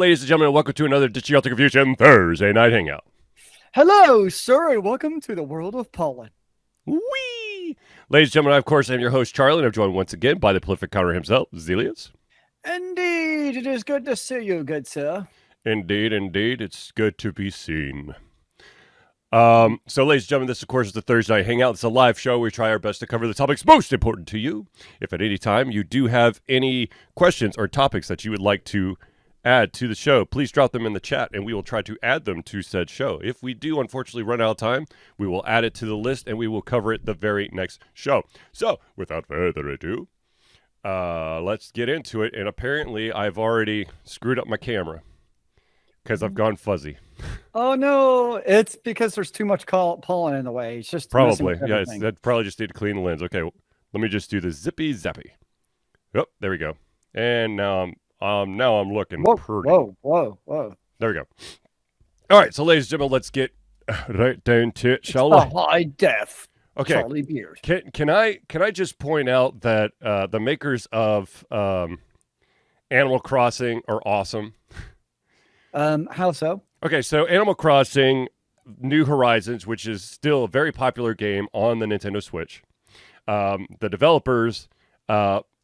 ladies and gentlemen, and welcome to another Digital Confusion Thursday Night Hangout. Hello, sir, and welcome to the world of Poland. Whee! Ladies and gentlemen, I, of course, am your host, Charlie, and I'm joined once again by the prolific counter himself, Zealeus. Indeed, it is good to see you, good sir. Indeed, it's good to be seen. So, ladies and gentlemen, this, of course, is the Thursday Night Hangout. It's a live show where we try our best to cover the topics most important to you. If at any time you do have any questions or topics that you would like to add to the show, please drop them in the chat, and we will try to add them to said show. If we do, unfortunately, run out of time, we will add it to the list, and we will cover it the very next show. So, without further ado, let's get into it. And apparently, I've already screwed up my camera because I've gone fuzzy. Oh no, it's because there's too much pollen in the way. It's just probably, yeah. That probably just need to clean the lens. Okay, let me just do the zippy zappy. Yep, there we go. And now I'm looking pretty. Whoa. There we go. All right, so ladies and gentlemen, let's get right down to it, shall we? High def. Okay. Charlie Beard. Can I just point out that the makers of Animal Crossing are awesome. How so? Okay, so Animal Crossing New Horizons, which is still a very popular game on the Nintendo Switch, the developers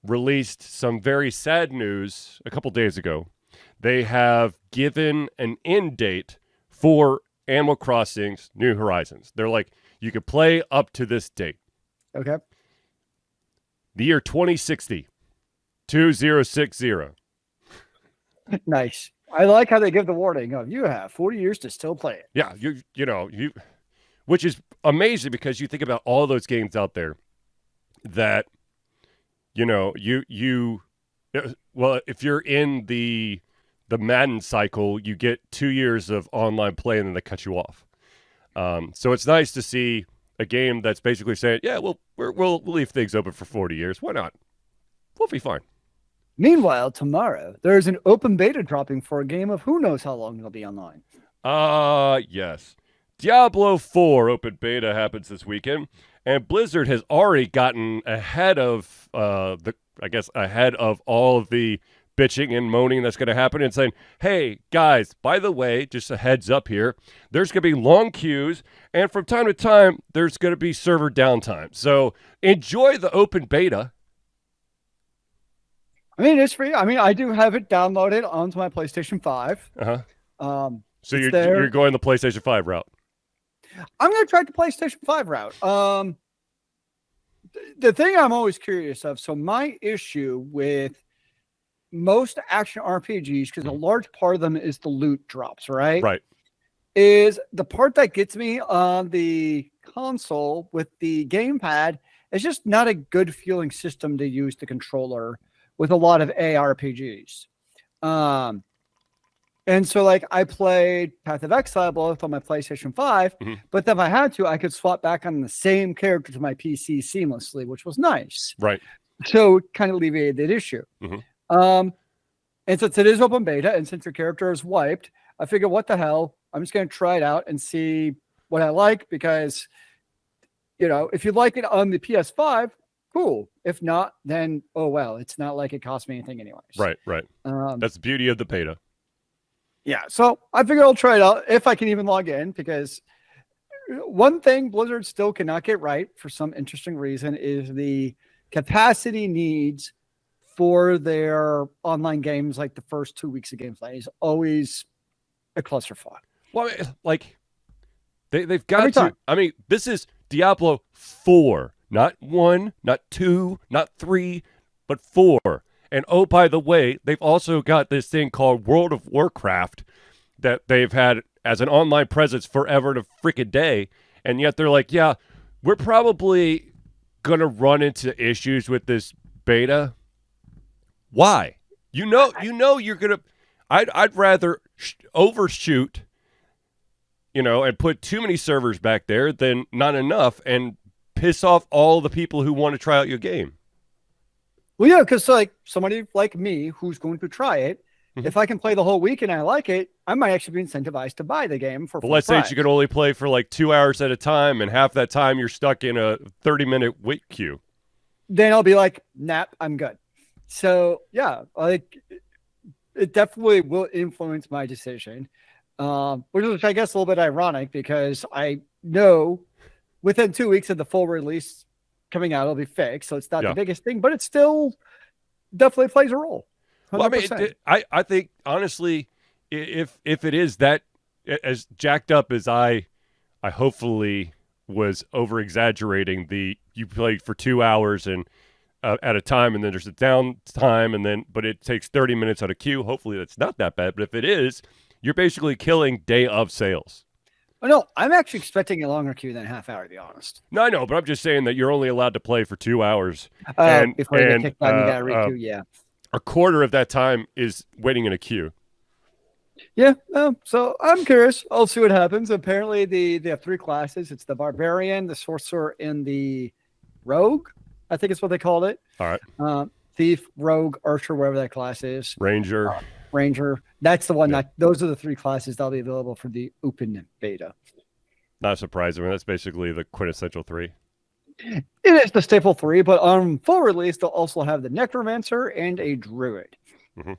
released some very sad news a couple days ago. They have given an end date for Animal Crossing's New Horizons. They're like, you could play up to this date. Okay. The year 2060. 2060. Nice. I like how they give the warning of you have 40 years to still play it. Yeah, you which is amazing because you think about all those games out there that well, if you're in the Madden cycle, you get 2 years of online play and then they cut you off. So it's nice to see a game that's basically saying, yeah, we'll leave things open for 40 years. Why not? We'll be fine. Meanwhile, tomorrow, there's an open beta dropping for a game of who knows how long it'll be online. Yes. Diablo 4 open beta happens this weekend, and Blizzard has already gotten ahead of ahead of all of the bitching and moaning that's going to happen and saying, hey, guys, by the way, just a heads up here, there's going to be long queues, and from time to time, there's going to be server downtime. So enjoy the open beta. I mean, it's free. I mean, I do have it downloaded onto my PlayStation 5. So you're going the PlayStation 5 route. I'm going to try the PlayStation 5 route. The thing I'm always curious of, so my issue with most action RPGs, because a large part of them is the loot drops, right? Right. Is the part that gets me on the console with the gamepad is just not a good feeling system to use the controller with a lot of ARPGs. And so like I played Path of Exile both on my PlayStation 5, but if I had to, I could swap back on the same character to my PC seamlessly, which was nice. Right. So it kind of alleviated that issue. And since it is open beta and since your character is wiped, I figured, what the hell? I'm just going to try it out and see what I like because, if you like it on the PS5, cool. If not, then, oh, well, it's not like it cost me anything anyways. Right. That's the beauty of the beta. Yeah, so I figured I'll try it out if I can even log in, because one thing Blizzard still cannot get right for some interesting reason is the capacity needs for their online games, like the first 2 weeks of gameplay is always a clusterfuck. Well, like they've got to. I mean, this is Diablo 4, not 1, not 2, not 3, but 4. And oh, by the way, they've also got this thing called World of Warcraft that they've had as an online presence forever and a freaking day. And yet they're like, yeah, we're probably going to run into issues with this beta. Why? You're going to, I'd rather overshoot, and put too many servers back there than not enough and piss off all the people who want to try out your game. Well, yeah, because like somebody like me who's going to try it, if I can play the whole week and I like it, I might actually be incentivized to buy the game for. But let's say you can only play for like 2 hours at a time, and half that time you're stuck in a 30-minute wait queue. Then I'll be like, nah, I'm good. So yeah, like it definitely will influence my decision, which is, I guess, a little bit ironic because I know within 2 weeks of the full release coming out, it'll be fixed. So it's not the biggest thing, but it still definitely plays a role. 100%. Well, I mean, I think, honestly, if it is that as jacked up as I hopefully was over-exaggerating you play for 2 hours and at a time, and then there's a downtime, but it takes 30 minutes on a queue. Hopefully that's not that bad. But if it is, you're basically killing day of sales. Oh, no, I'm actually expecting a longer queue than a half hour, to be honest. No, I know, but I'm just saying that you're only allowed to play for 2 hours. Before you get kicked out, you got to re-queue, yeah. A quarter of that time is waiting in a queue. Yeah, so I'm curious. I'll see what happens. Apparently, they have 3 classes. It's the Barbarian, the Sorcerer, and the Rogue. I think it's what they called it. All right. Thief, Rogue, Archer, whatever that class is. Ranger. That's the one. Those are the 3 classes that'll be available for the open beta. Not surprising. I mean, that's basically the quintessential 3. It is the staple 3, but on full release, they'll also have the Necromancer and a Druid. Mm-hmm.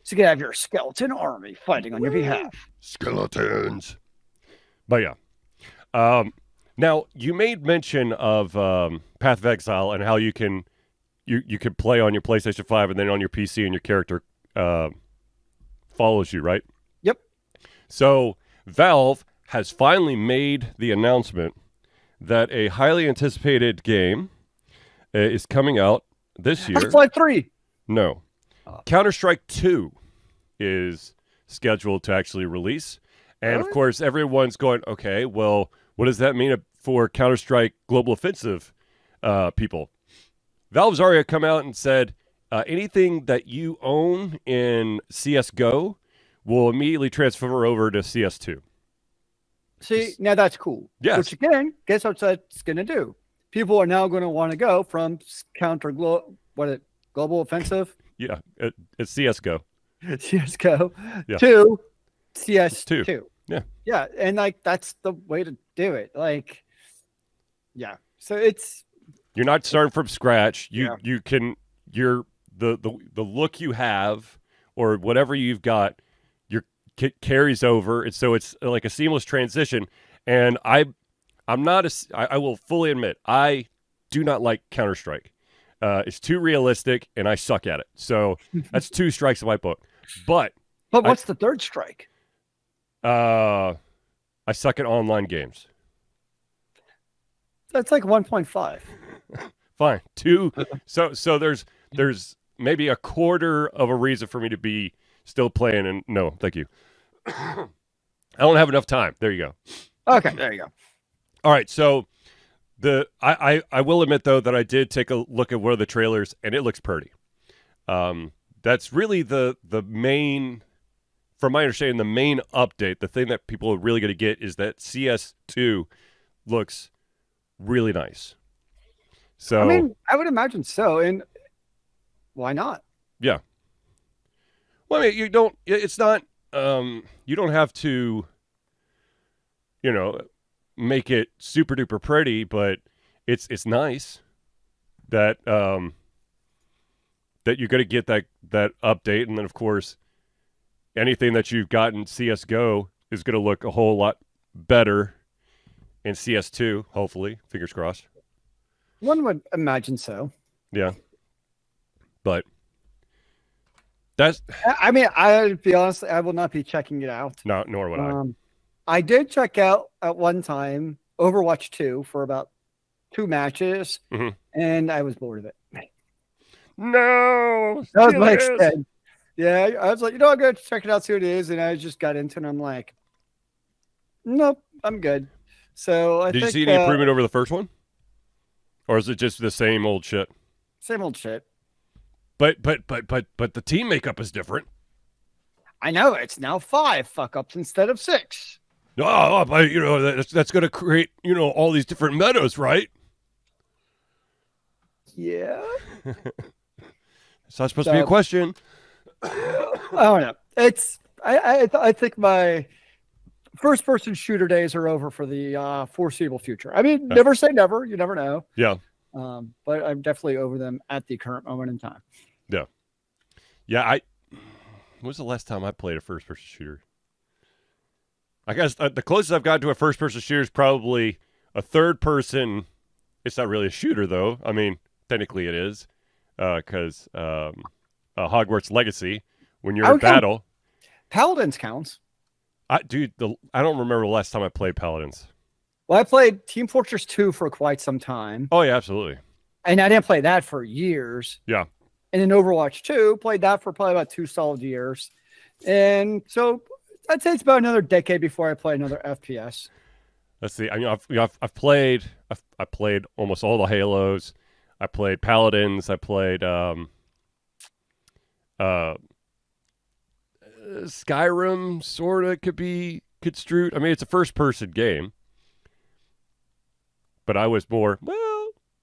So you can have your skeleton army fighting on your behalf. Skeletons. But yeah. Now, you made mention of Path of Exile and how you can play on your PlayStation 5 and then on your PC and your character follows you, right? Yep. So Valve has finally made the announcement that a highly anticipated game is coming out this year. Half-Life 3. No. Counter-Strike 2 is scheduled to actually release. And, of course, everyone's going, okay, well, what does that mean for Counter-Strike Global Offensive people? Valve's already come out and said anything that you own in CSGO will immediately transfer over to CS2. See, now that's cool. Yes. Which, again, guess what that's going to do? People are now going to want to go from Global Offensive? Yeah, it's CSGO. CSGO to CS2. Yeah. Yeah, and that's the way to do it. So you're not starting from scratch. You can the look you have or whatever you've got carries over. And so it's like a seamless transition. And I will fully admit I do not like Counter-Strike. It's too realistic, and I suck at it. So that's 2 strikes in my book. But what's the 3rd strike? I suck at online games. That's like 1.5. Fine. 2. So there's maybe a quarter of a reason for me to be still playing. And no, thank you. I don't have enough time. There you go. Okay, there you go. All right, so I will admit, though, that I did take a look at one of the trailers, and it looks pretty. That's really the main, from my understanding, the main update. The thing that people are really going to get is that CS2 looks really nice. So I mean, I would imagine so, and why not? Yeah. Well, I mean, it's not, you don't have to, make it super duper pretty, but it's nice that that you're going to get that update, and then of course anything that you've got in CS:GO is going to look a whole lot better in CS2. Hopefully, fingers crossed. One would imagine so. Yeah, but that's. I mean, I'll be honest. I will not be checking it out. No, nor would I. I did check out at one time Overwatch 2 for about 2 matches, and I was bored of it. No, that was my extent. Yeah, I was like, I'm going to check it out, see what it is, and I just got into it, and I'm like, nope, I'm good. So I did think, you see any improvement over the first one, or is it just the same old shit? Same old shit. But the team makeup is different. I know, it's now 5 fuck ups instead of 6. Oh, but that's going to create all these different metas, right? Yeah. It's not supposed to be a question. I don't know. It's I think my first person shooter days are over for the foreseeable future. I mean, never say never. You never know. Yeah. But I'm definitely over them at the current moment in time. Yeah. Yeah. When was the last time I played a first-person shooter? I guess the closest I've gotten to a first-person shooter is probably a third-person. It's not really a shooter, though. I mean, technically it is, because Hogwarts Legacy, when you're in battle. Paladins counts. I don't remember the last time I played Paladins. Well, I played Team Fortress 2 for quite some time. Oh, yeah, absolutely. And I didn't play that for years. Yeah. And then Overwatch 2, played that for probably about 2 solid years. And so I'd say it's about another decade before I play another FPS. Let's see. I mean, I've played almost all the Halos. I played Paladins. I played Skyrim. Sorta could be construed. I mean, it's a first-person game, but I was more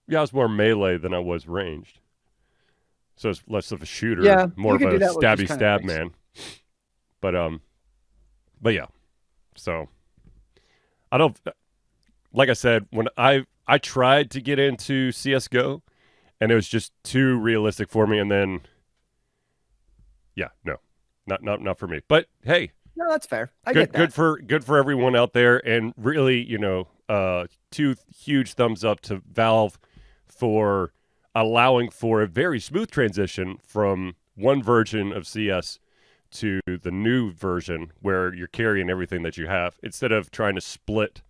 melee than I was ranged. So it's less of a shooter, more of a stabby stab man. But yeah. So I don't, like I said, when I tried to get into CS:GO, and it was just too realistic for me, and then not for me. But hey, no, that's fair. I get that. Good for everyone out there, and really, 2 huge thumbs up to Valve for allowing for a very smooth transition from one version of CS to the new version where you're carrying everything that you have instead of trying to split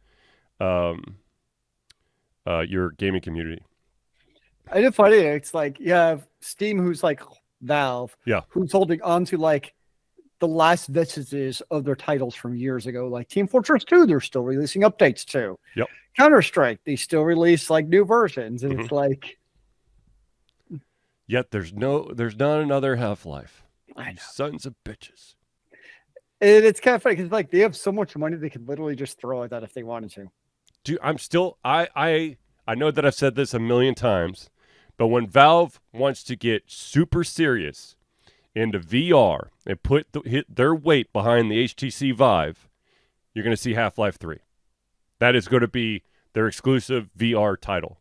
your gaming community. I did find it. It's like you have Steam, who's like Valve, who's holding on to like the last vestiges of their titles from years ago. Like Team Fortress 2, they're still releasing updates to. Yep. Counter-Strike, they still release like new versions, and it's like. Yet there's not another Half-Life. I know. Sons of bitches. And it's kind of funny because like they have so much money they could literally just throw at that if they wanted to. Dude, I'm still I know that I've said this a million times, but when Valve wants to get super serious into VR and hit their weight behind the HTC Vive, you're going to see Half-Life 3. That is going to be their exclusive VR title.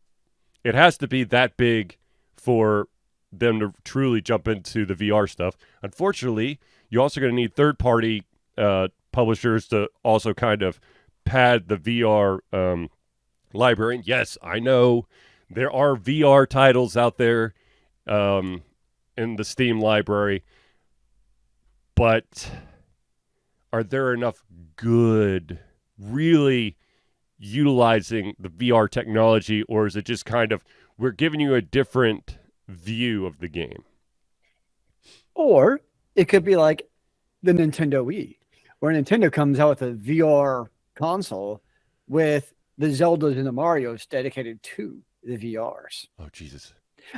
It has to be that big for them to truly jump into the VR stuff. Unfortunately, you're also going to need third-party publishers to also kind of pad the VR library. And yes, I know there are VR titles out there in the Steam library, but are there enough good, really utilizing the VR technology, or is it just kind of we're giving you a different view of the game? Or it could be like the Nintendo Wii, where Nintendo comes out with a VR console with the Zeldas and the Marios dedicated to the VRs. Oh, Jesus.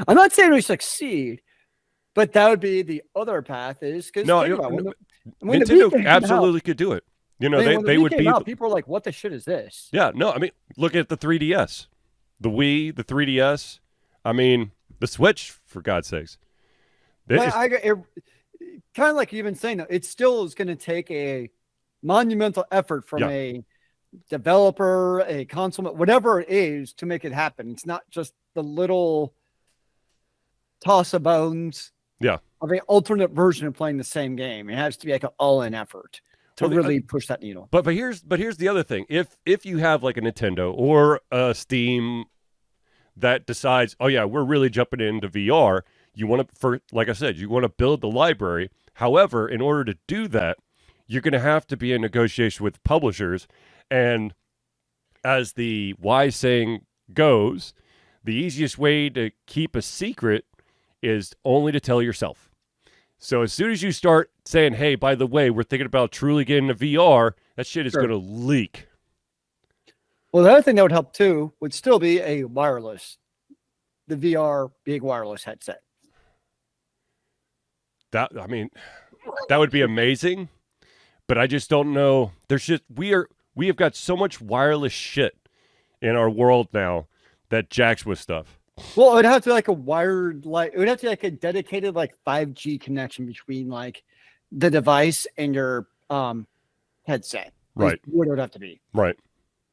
I'm not saying we succeed, but that would be the other path is because Nintendo absolutely could do it. They would be. People are like, what the shit is this? Yeah, no, I mean, look at the 3DS, the Wii, the 3DS. I mean, the Switch, for God's sakes. Kind of like you've been saying, though, it still is going to take a monumental effort from a developer, a console, whatever it is, to make it happen. It's not just the little toss of bones of an alternate version of playing the same game. It has to be like an all-in effort to really push that needle. But here's the other thing. If you have like a Nintendo or a Steam that decides, oh yeah, we're really jumping into VR, you want to, like I said, you want to build the library. However, in order to do that, you're going to have to be in negotiation with publishers. And as the wise saying goes, the easiest way to keep a secret is only to tell yourself. So as soon as you start saying, hey, by the way, we're thinking about truly getting into VR, that shit is going to leak. Well, the other thing that would help too would still be the VR big wireless headset. That would be amazing, but I just don't know. We have got so much wireless shit in our world now that jacks with stuff. Well, it would have to be like a wired, it would have to be like a dedicated 5G connection between the device and your headset. Right. What it would have to be. Right.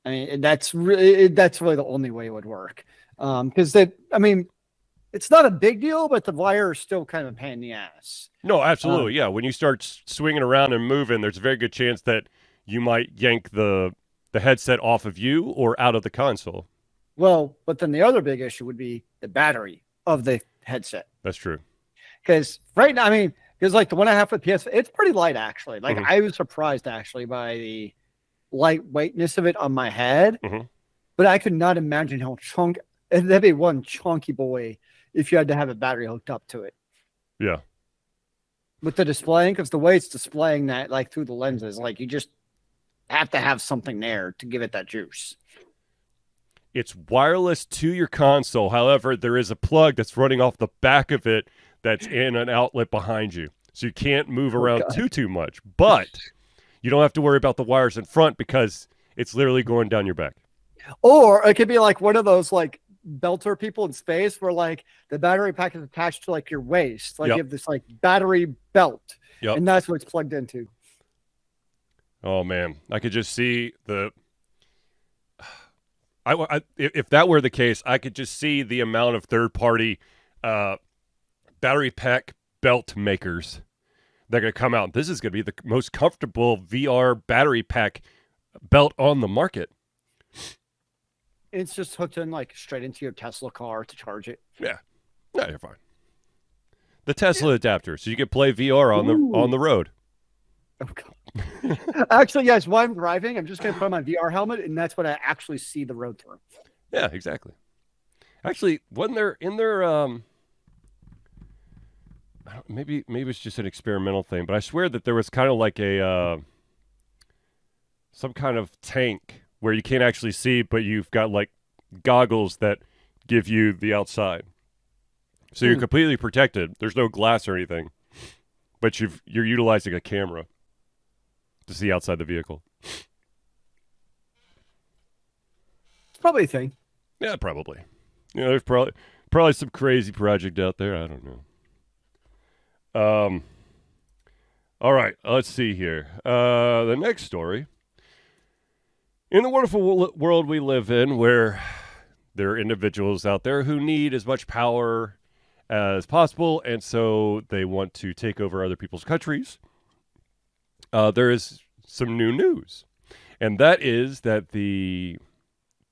I mean, that's really the only way it would work. Because it's not a big deal, but the wire is still kind of a pain in the ass. No, absolutely. Yeah. When you start swinging around and moving, there's a very good chance that you might yank the headset off of you or out of the console. Well, but then the other big issue would be the battery of the headset. That's true. Because right now, I mean, because like the one I have for the PS, it's pretty light actually. Like I was surprised actually by the lightweightness of it on my head. But I could not imagine how that'd be one chunky boy if you had to have a battery hooked up to it. Yeah. With the displaying, because the way it's displaying that like through the lenses, like you just have to have something there to give it that juice. It's wireless to your console. However, there is a plug that's running off the back of it that's in an outlet behind you. So you can't move around too much. But you don't have to worry about the wires in front because it's literally going down your back. Or it could be like one of those like belter people in space where like the battery pack is attached to like your waist. Like you have this like battery belt. And that's what it's plugged into. Oh, man. I could just see if that were the case, I could just see the amount of third-party battery pack belt makers that are going to come out. This is going to be the most comfortable VR battery pack belt on the market. It's just hooked in like straight into your Tesla car to charge it. Yeah. No, you're fine. The Tesla adapter, so you can play VR on the road. Oh, God. Actually, yes, while I'm driving, I'm just going to put on my VR helmet, and that's what I actually see the road through. Yeah, exactly. Actually, wasn't there in their maybe it's just an experimental thing, but I swear that there was kind of like a some kind of tank where you can't actually see, but you've got like goggles that give you the outside, so you're completely protected. There's no glass or anything, but you're utilizing a camera to see outside the vehicle. It's probably a thing. Yeah, probably. You know, there's probably some crazy project out there. I don't know. All right, let's see here. The next story. In the wonderful world we live in, where there are individuals out there who need as much power as possible, and so they want to take over other people's countries, there is some new news. And that is that the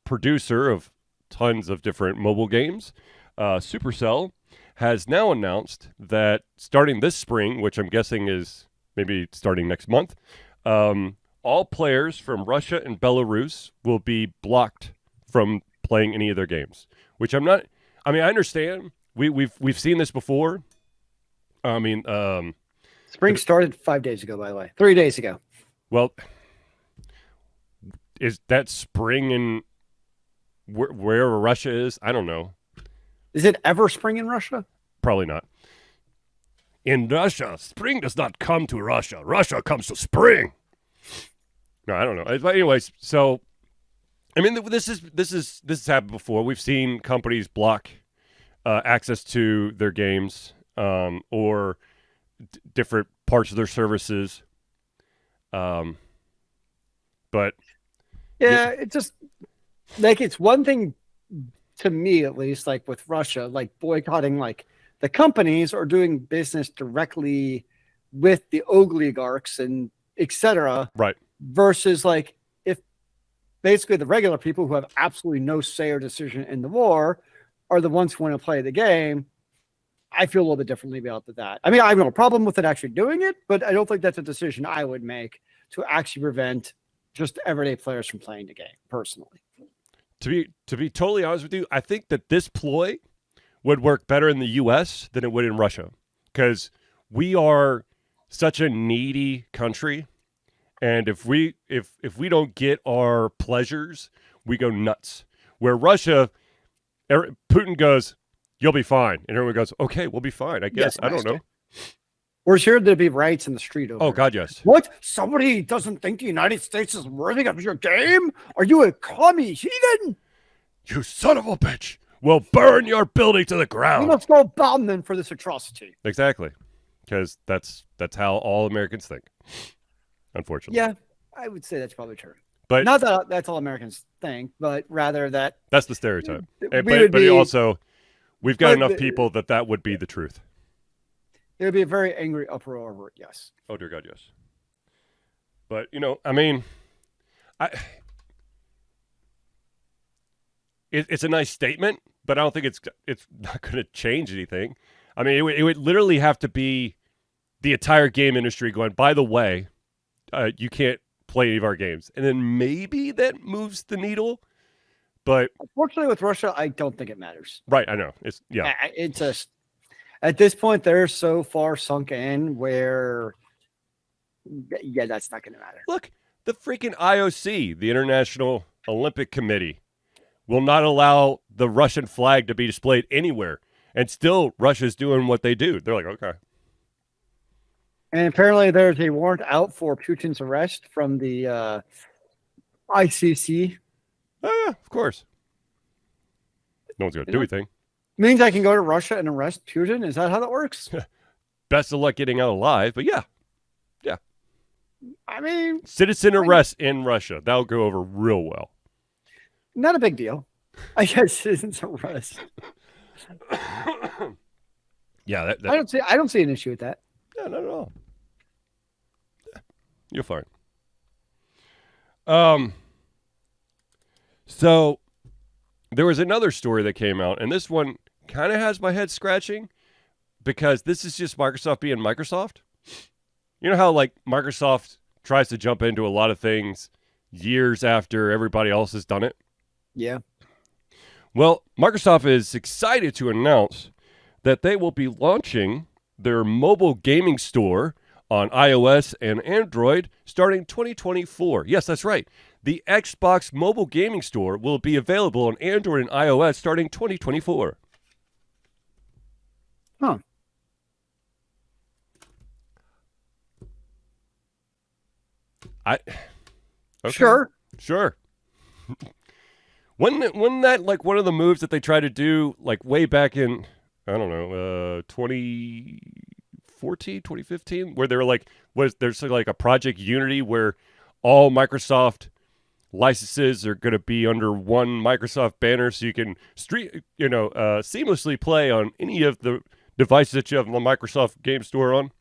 producer of tons of different mobile games, Supercell, has now announced that starting this spring, which I'm guessing is maybe starting next month, all players from Russia and Belarus will be blocked from playing any of their games. Which I understand. We've seen this before. I mean, spring started 5 days ago, by the way. 3 days ago. Well, is that spring in where Russia is? I don't know. Is it ever spring in Russia? Probably not. In Russia, spring does not come to Russia. Russia comes to spring. No, I don't know. But anyways, so I mean, this has happened before. We've seen companies block access to their games or different parts of their services. But yeah, it's just like it's one thing to me, at least, like with Russia, like boycotting like the companies or doing business directly with the oligarchs and etc. Right. Versus like if basically the regular people who have absolutely no say or decision in the war are the ones who want to play the game. I feel a little bit differently about that. I mean, I have no problem with it actually doing it, but I don't think that's a decision I would make to actually prevent just everyday players from playing the game personally. To be totally honest with you, I think that this ploy would work better in the U.S. than it would in Russia, because we are such a needy country, and if we don't get our pleasures, we go nuts. Where Russia, Putin goes, "You'll be fine," and everyone goes, "Okay, we'll be fine, I guess." Yes, I don't know. We're sure there'd be riots in the street over. Oh God, yes. What? Somebody doesn't think the United States is worthy of your game? Are you a commie heathen? You son of a bitch! We'll burn your building to the ground. We must go bomb them for this atrocity. Exactly, because that's how all Americans think. Unfortunately. Yeah, I would say that's probably true. But not that that's all Americans think, but rather that that's the stereotype. But also, we've got enough people that would be the truth. There would be a very angry uproar over it, yes. Oh, dear God, yes. But, I mean, it's a nice statement, but I don't think it's not going to change anything. I mean, it would literally have to be the entire game industry going, by the way, you can't play any of our games. And then maybe that moves the needle. But unfortunately, with Russia, I don't think it matters. Right, I know. It's just at this point they're so far sunk in where, that's not going to matter. Look, the freaking IOC, the International Olympic Committee, will not allow the Russian flag to be displayed anywhere, and still Russia's doing what they do. They're like, okay. And apparently, there's a warrant out for Putin's arrest from the ICC. Oh, yeah, of course. No one's going to do anything. Means I can go to Russia and arrest Putin? Is that how that works? Best of luck getting out alive, but yeah. I mean... Citizen arrest in Russia. That'll go over real well. Not a big deal. I guess citizen's arrest. Yeah. I don't see an issue with that. Yeah, not at all. You're fine. So there was another story that came out, and this one kind of has my head scratching because this is just Microsoft being Microsoft. You know how like Microsoft tries to jump into a lot of things years after everybody else has done it? Yeah. Well, Microsoft is excited to announce that they will be launching their mobile gaming store on iOS and Android starting 2024. Yes, that's right. The Xbox mobile gaming store will be available on Android and iOS starting 2024. Huh. Okay. Sure. Wasn't that like one of the moves that they tried to do like way back in, I don't know, 2014, 2015, where they were like, there's like a Project Unity where all Microsoft licenses are going to be under one Microsoft banner, so you can seamlessly play on any of the devices that you have the Microsoft Game Store on.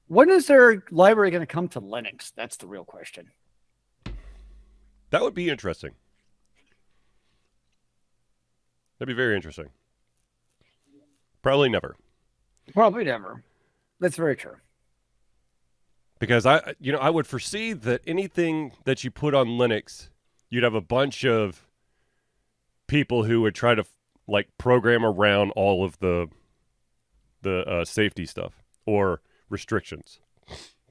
When is their library going to come to Linux? That's the real question. That would be interesting. That'd be very interesting. Probably never. That's very true. Because I would foresee that anything that you put on Linux, you'd have a bunch of people who would try to like program around all of the safety stuff or restrictions.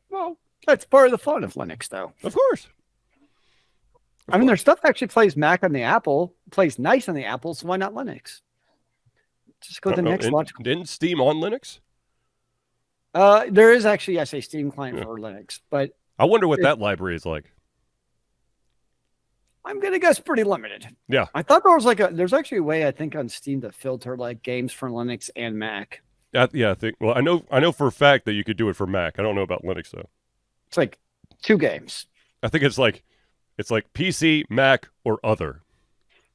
Well, that's part of the fun of Linux, though. Of course. I mean, their stuff actually plays Mac on the Apple, plays nice on the Apple, so why not Linux? Just go to the next logical. Didn't Steam on Linux? There is actually, yes, a Steam client for Linux, but I wonder what that library is like. I'm gonna guess pretty limited. Yeah, I thought there's actually a way I think on Steam to filter like games for Linux and Mac. Yeah, I think. Well, I know for a fact that you could do it for Mac. I don't know about Linux though. It's like 2 games. I think it's like PC, Mac, or other.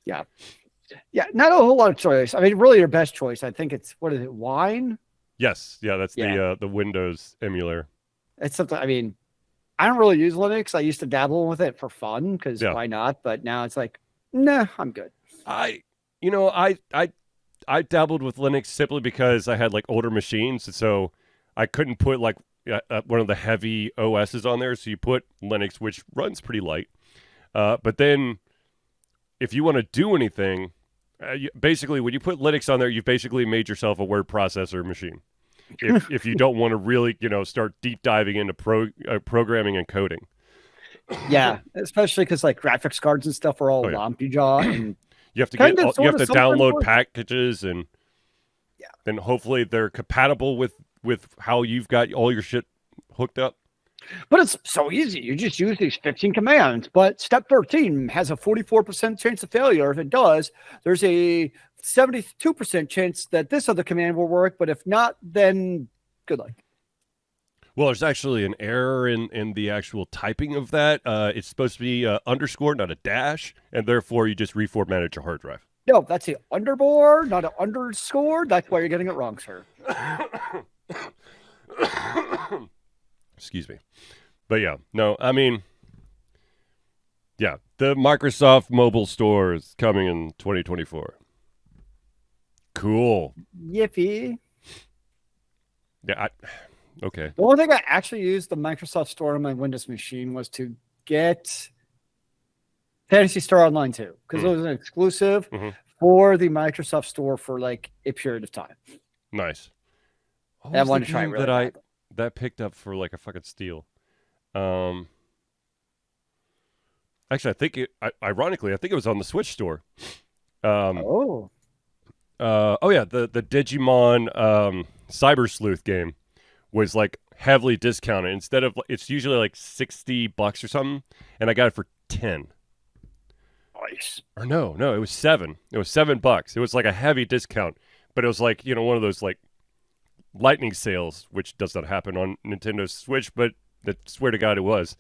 Yeah, not a whole lot of choice. I mean, really, your best choice, I think it's Wine. Yes, yeah, that's the Windows emulator. It's something. I mean, I don't really use Linux. I used to dabble with it for fun because why not? But now it's like, nah, I'm good. I dabbled with Linux simply because I had like older machines, so I couldn't put like one of the heavy OSs on there. So you put Linux, which runs pretty light. But then, if you want to do anything, basically when you put Linux on there, you've basically made yourself a word processor machine. If you don't want to really, start deep diving into programming and coding. Yeah, especially because like graphics cards and stuff are all lumpy jaw, and you have to download packages, and then hopefully they're compatible with how you've got all your shit hooked up. But it's so easy. You just use these 15 commands. But step 13 has a 44% chance of failure. If it does, there's a 72% chance that this other command will work. But if not, then good luck. Well, there's actually an error in the actual typing of that. It's supposed to be underscore, not a dash. And therefore, you just reformatted your hard drive. No, that's the underboard, not an underscore. That's why you're getting it wrong, sir. Excuse me. But yeah, no, I mean, yeah, the Microsoft mobile store is coming in 2024. Cool. Yippee. Yeah, okay. The only thing I actually used the Microsoft Store on my Windows machine was to get Fantasy Star Online 2, because it was an exclusive for the Microsoft Store for like a period of time. Nice. I wanted to try it really that picked up for like a fucking steal. Actually, I think ironically, I think it was on the Switch store. Oh yeah, the Digimon Cyber Sleuth game was like heavily discounted. Instead of, it's usually like $60 or something, and I got it for 10. Nice. Or no, it was 7. It was $7. It was like a heavy discount, but it was like, you know, one of those like lightning sales, which does not happen on Nintendo Switch, but I swear to God it was,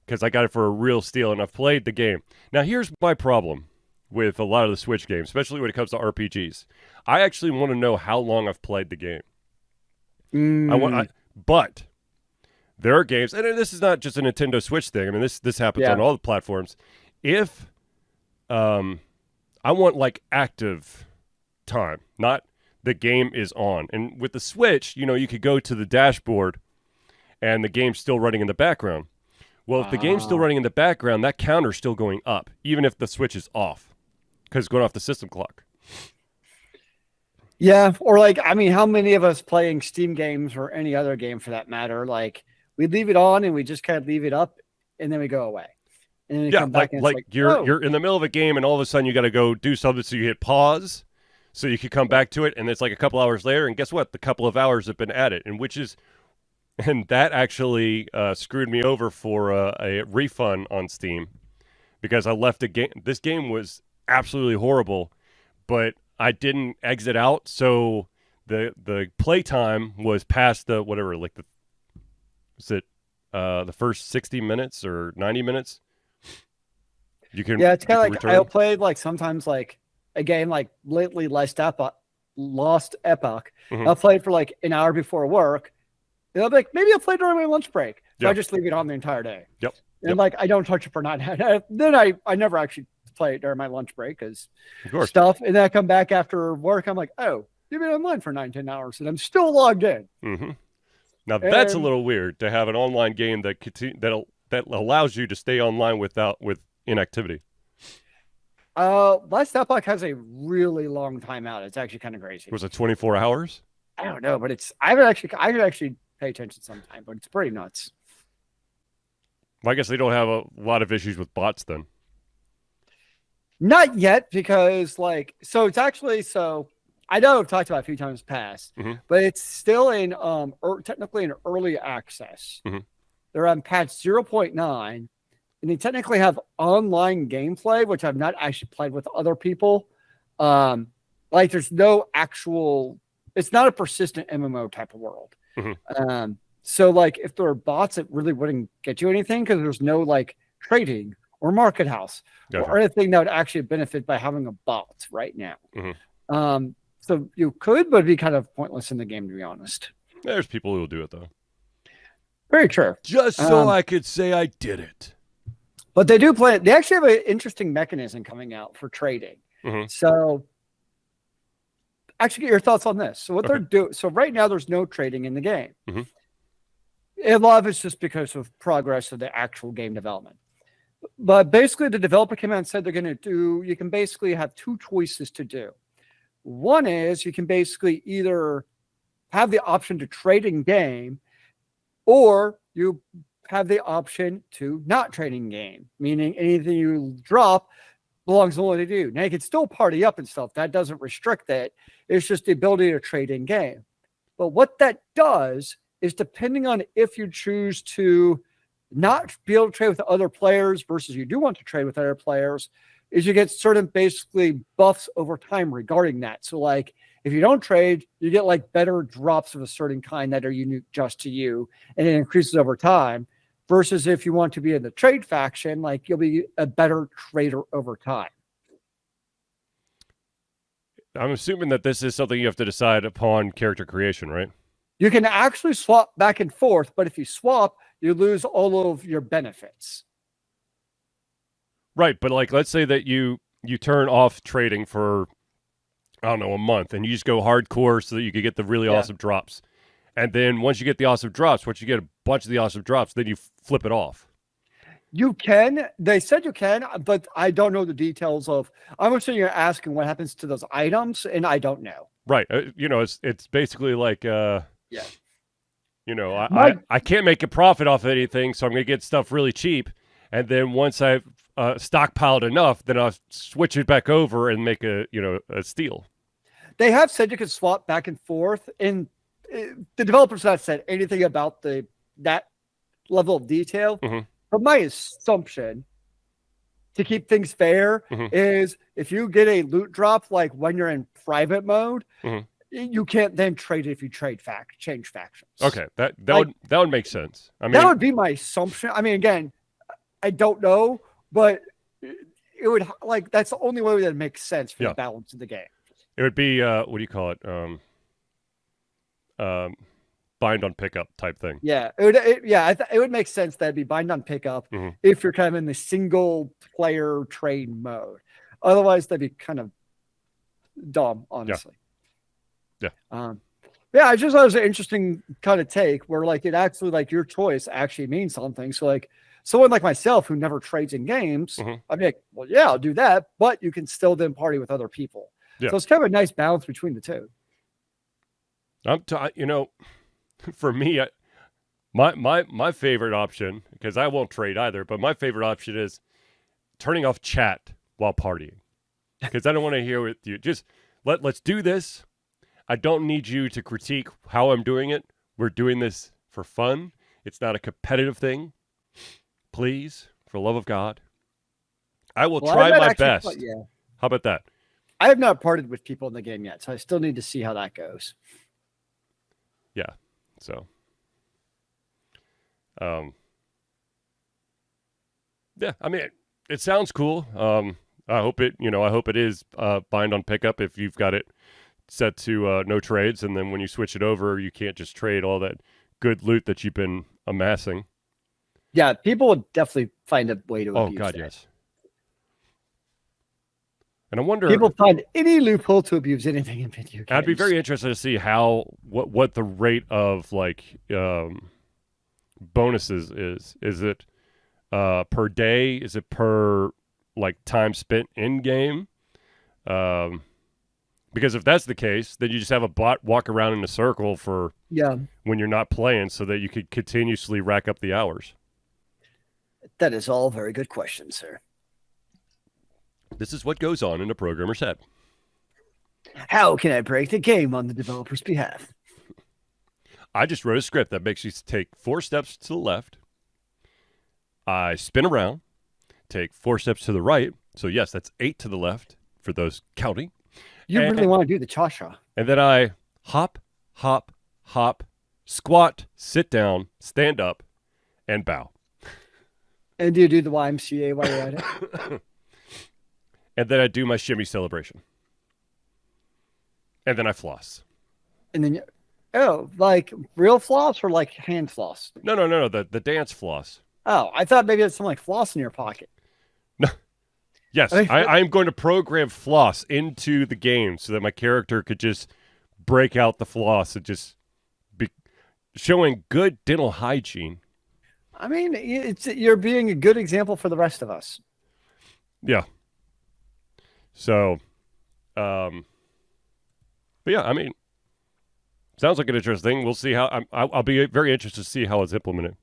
because I got it for a real steal, and I've played the game. Now here's my problem with a lot of the Switch games, especially when it comes to RPGs. I actually want to know how long I've played the game. But there are games, and this is not just a Nintendo Switch thing. I mean, this happens on all the platforms. If I want like active time, not the game is on. And with the Switch, you know, you could go to the dashboard and the game's still running in the background. Well, if the game's still running in the background, that counter's still going up, even if the Switch is off, because it's going off the system clock. Yeah, or like, I mean, how many of us playing Steam games or any other game for that matter, like we leave it on and we just kind of leave it up and then we go away. And then come back and like you're in the middle of a game and all of a sudden you got to go do something, so you hit pause so you could come back to it, and it's like a couple hours later, and guess what? The couple of hours have been added, and that actually screwed me over for a refund on Steam, because I left a game. This game was absolutely horrible, but I didn't exit out, so the playtime was past the whatever, like the first 60 minutes or 90 minutes. You can it's kind of like return. I played like sometimes like a game like lately Lost Epoch. I'll play for like an hour before work. And I'll be like, maybe I'll play during my lunch break. So I just leave it on the entire day. Yep. And like I don't touch it for 9 hours. Then I never actually play it during my lunch break because stuff. And then I come back after work. I'm like, oh, you've been online for 9-10 hours and I'm still logged in. Now that's a little weird to have an online game that allows you to stay online with inactivity. Last Epoch has a really long timeout. It's actually kind of crazy. Was it 24 hours? I don't know, but I could actually pay attention sometime, but it's pretty nuts. Well, I guess they don't have a lot of issues with bots then. Not yet, because it's actually, I know I've talked about it a few times past, but it's still in technically in early access. They're on patch 0.9, and they technically have online gameplay, which I've not actually played with other people. There's no actual, it's not a persistent MMO type of world. So if there are bots, it really wouldn't get you anything, because there's no trading or market house or anything that would actually benefit by having a bot right now. So you could, but it'd be kind of pointless in the game, to be honest. There's people who will do it, though. Very true. Just so I could say I did it. But they do play it. They actually have an interesting mechanism coming out for trading. So actually get your thoughts on this. So what they're doing. So right now there's no trading in the game. A lot of it's just because of progress of the actual game development. But basically the developer came out and said they're going to do, you can basically have two choices to do. One is you can basically either have the option to trade in game, or you have the option to not trade in game, meaning anything you drop belongs only to you. Now you can still party up and stuff. That doesn't restrict that. It's just the ability to trade in game. But what that does is, depending on if you choose to not be able to trade with other players versus you do want to trade with other players, is you get certain basically buffs over time regarding that. So if you don't trade, you get better drops of a certain kind that are unique just to you, and it increases over time. Versus if you want to be in the trade faction, you'll be a better trader over time. I'm assuming that this is something you have to decide upon character creation, right? You can actually swap back and forth, but if you swap, you lose all of your benefits. Right, but like, let's say that you turn off trading for, I don't know, a month, and you just go hardcore so that you could get the really awesome drops. And then once you get the awesome drops, once you get a bunch of the awesome drops, then you flip it off. You can. They said you can, but I don't know the details of. I'm assuming you're asking what happens to those items, and I don't know. Right. It's basically like, I can't make a profit off of anything, so I'm going to get stuff really cheap. And then once I've stockpiled enough, then I'll switch it back over and make a steal. They have said you can swap back and forth, and the developers have said anything about that level of detail. Mm-hmm. But my assumption, to keep things fair, is if you get a loot drop, like when you're in private mode, you can't then trade it if you change factions. Okay, that would make sense. I mean, that would be my assumption. I mean, again, I don't know, but it would that's the only way that makes sense for the balance of the game. It would be what do you call it? Bind on pickup type thing. Yeah, it would make sense that it'd be bind on pickup if you're kind of in the single player trade mode. Otherwise, that'd be kind of dumb, honestly. Yeah. I just thought it was an interesting kind of take where it actually your choice actually means something. So someone like myself who never trades in games, I'd be like, well, yeah, I'll do that, but you can still then party with other people. Yeah. So it's kind of a nice balance between the two. For me, my favorite option, because I won't trade either, but my favorite option is turning off chat while partying, because I don't want to hear with you. Just let's do this. I don't need you to critique how I'm doing it. We're doing this for fun. It's not a competitive thing. Please, for the love of God, I will try my best. How about that? I have not partied with people in the game yet, so I still need to see how that goes. Yeah. So, I mean, it sounds cool. I hope it is bind on pickup if you've got it set to no trades, and then when you switch it over, you can't just trade all that good loot that you've been amassing. Yeah, people would definitely find a way to abuse Oh God, that. yes. And I wonder, people find any loophole to abuse anything in video games. I'd be very interested to see what the rate of bonuses is. Is it per day? Is it per time spent in game? Because if that's the case, then you just have a bot walk around in a circle for when you're not playing, so that you could continuously rack up the hours. That is all very good questions, sir. This is what goes on in a programmer's head. How can I break the game on the developer's behalf? I just wrote a script that makes you take 4 steps to the left. I spin around, take 4 steps to the right. So, yes, that's 8 to the left for those counting. You really want to do the cha-cha. And then I hop, hop, hop, squat, sit down, stand up, and bow. And do you do the YMCA while you're at it? And then I do my shimmy celebration. And then I floss. And then, like real floss or like hand floss? No. The dance floss. Oh, I thought maybe it's some floss in your pocket. No. Yes, I'm going to program floss into the game so that my character could just break out the floss and just be showing good dental hygiene. I mean, you're being a good example for the rest of us. Yeah. So, but yeah, I mean, sounds like an interesting thing. We'll see how. I'll be very interested to see how it's implemented.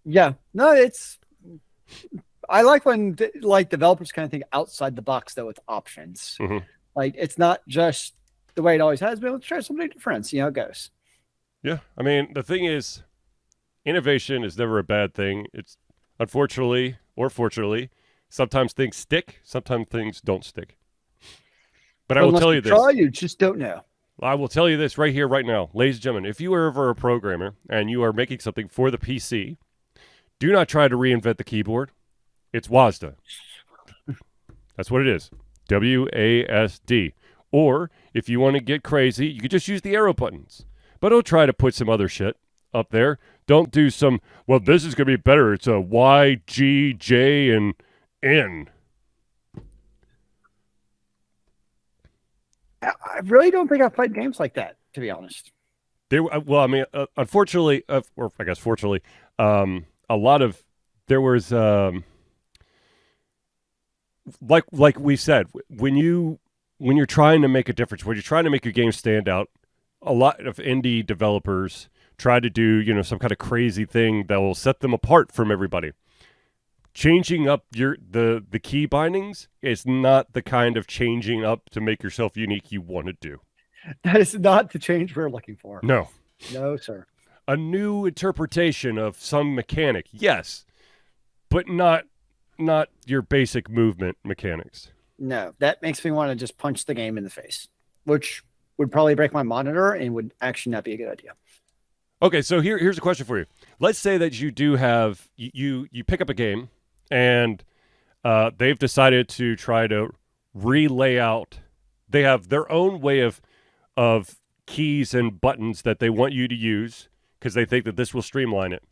Yeah, no, I like when developers kind of think outside the box though with options. Mm-hmm. It's not just the way it always has been. Let's try something different. See how it goes. Yeah, I mean, the thing is, innovation is never a bad thing. It's unfortunately or fortunately. Sometimes things stick, sometimes things don't stick. But I will tell you this. You just don't know. I will tell you this right here, right now. Ladies and gentlemen, if you are ever a programmer and you are making something for the PC, do not try to reinvent the keyboard. It's WASD. That's what it is. WASD. Or if you want to get crazy, you could just use the arrow buttons. But don't try to put some other shit up there. Don't do some, well, this is going to be better. It's a Y, G, J, and N. I really don't think I've played games like that, to be honest. Well, I mean, unfortunately, or I guess fortunately, a lot of, there was, like we said, when you're trying to make a difference, when you're trying to make your game stand out, a lot of indie developers try to do, some kind of crazy thing that will set them apart from everybody. Changing up the key bindings is not the kind of changing up to make yourself unique you want to do. That is not the change we're looking for. No. No, sir. A new interpretation of some mechanic, yes, but not your basic movement mechanics. No, that makes me want to just punch the game in the face, which would probably break my monitor and would actually not be a good idea. Okay, so here's a question for you. Let's say that you do have, you pick up a game and they've decided to try to relay out. They have their own way of keys and buttons that they want you to use because they think that this will streamline it.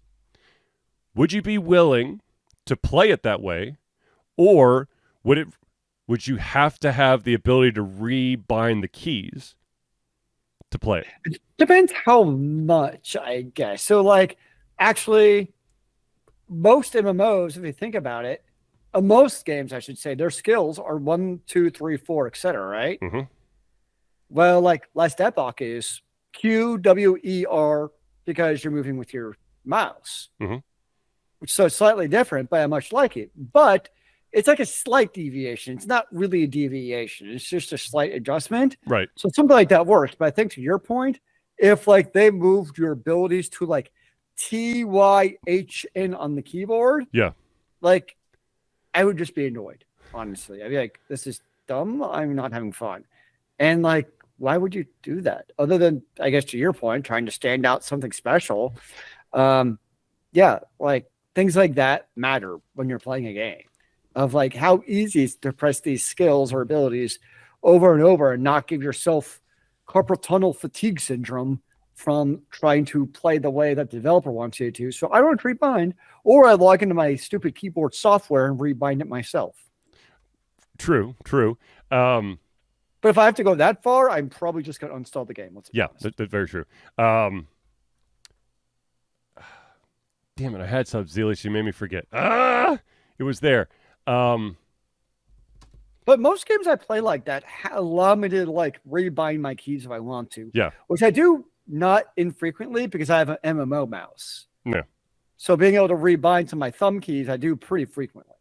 Would you be willing to play it that way, or would you have to have the ability to rebind the keys to play it? It depends how much, I guess. So, actually, most MMOs, if you think about it, most games, I should say, their skills are 1, 2, 3, 4, etc., right? Mm-hmm. Well, Last Epoch is Q, W, E, R, because you're moving with your mouse. Mm-hmm. So it's slightly different, but I much like it. But it's like a slight deviation. It's not really a deviation. It's just a slight adjustment. Right. So something like that works. But I think to your point, if they moved your abilities to TYHN on the keyboard, yeah, I would just be annoyed, honestly. I'd be like, this is dumb. I'm not having fun. And why would you do that? Other than, I guess, to your point, trying to stand out something special. Yeah, things like that matter when you're playing a game. Of how easy it's to press these skills or abilities over and over and not give yourself carpal tunnel fatigue syndrome from trying to play the way that the developer wants you to. So I don't rebind, or I log into my stupid keyboard software and rebind it myself. True. But if I have to go that far, I'm probably just going to install the game. Yeah, that's very true. Damn it, I had some Zealeus. You made me forget. It was there. But most games I play like that allow me to rebind my keys if I want to. Yeah. Which I do not infrequently because I have an MMO mouse. Yeah. So being able to rebind to my thumb keys, I do pretty frequently.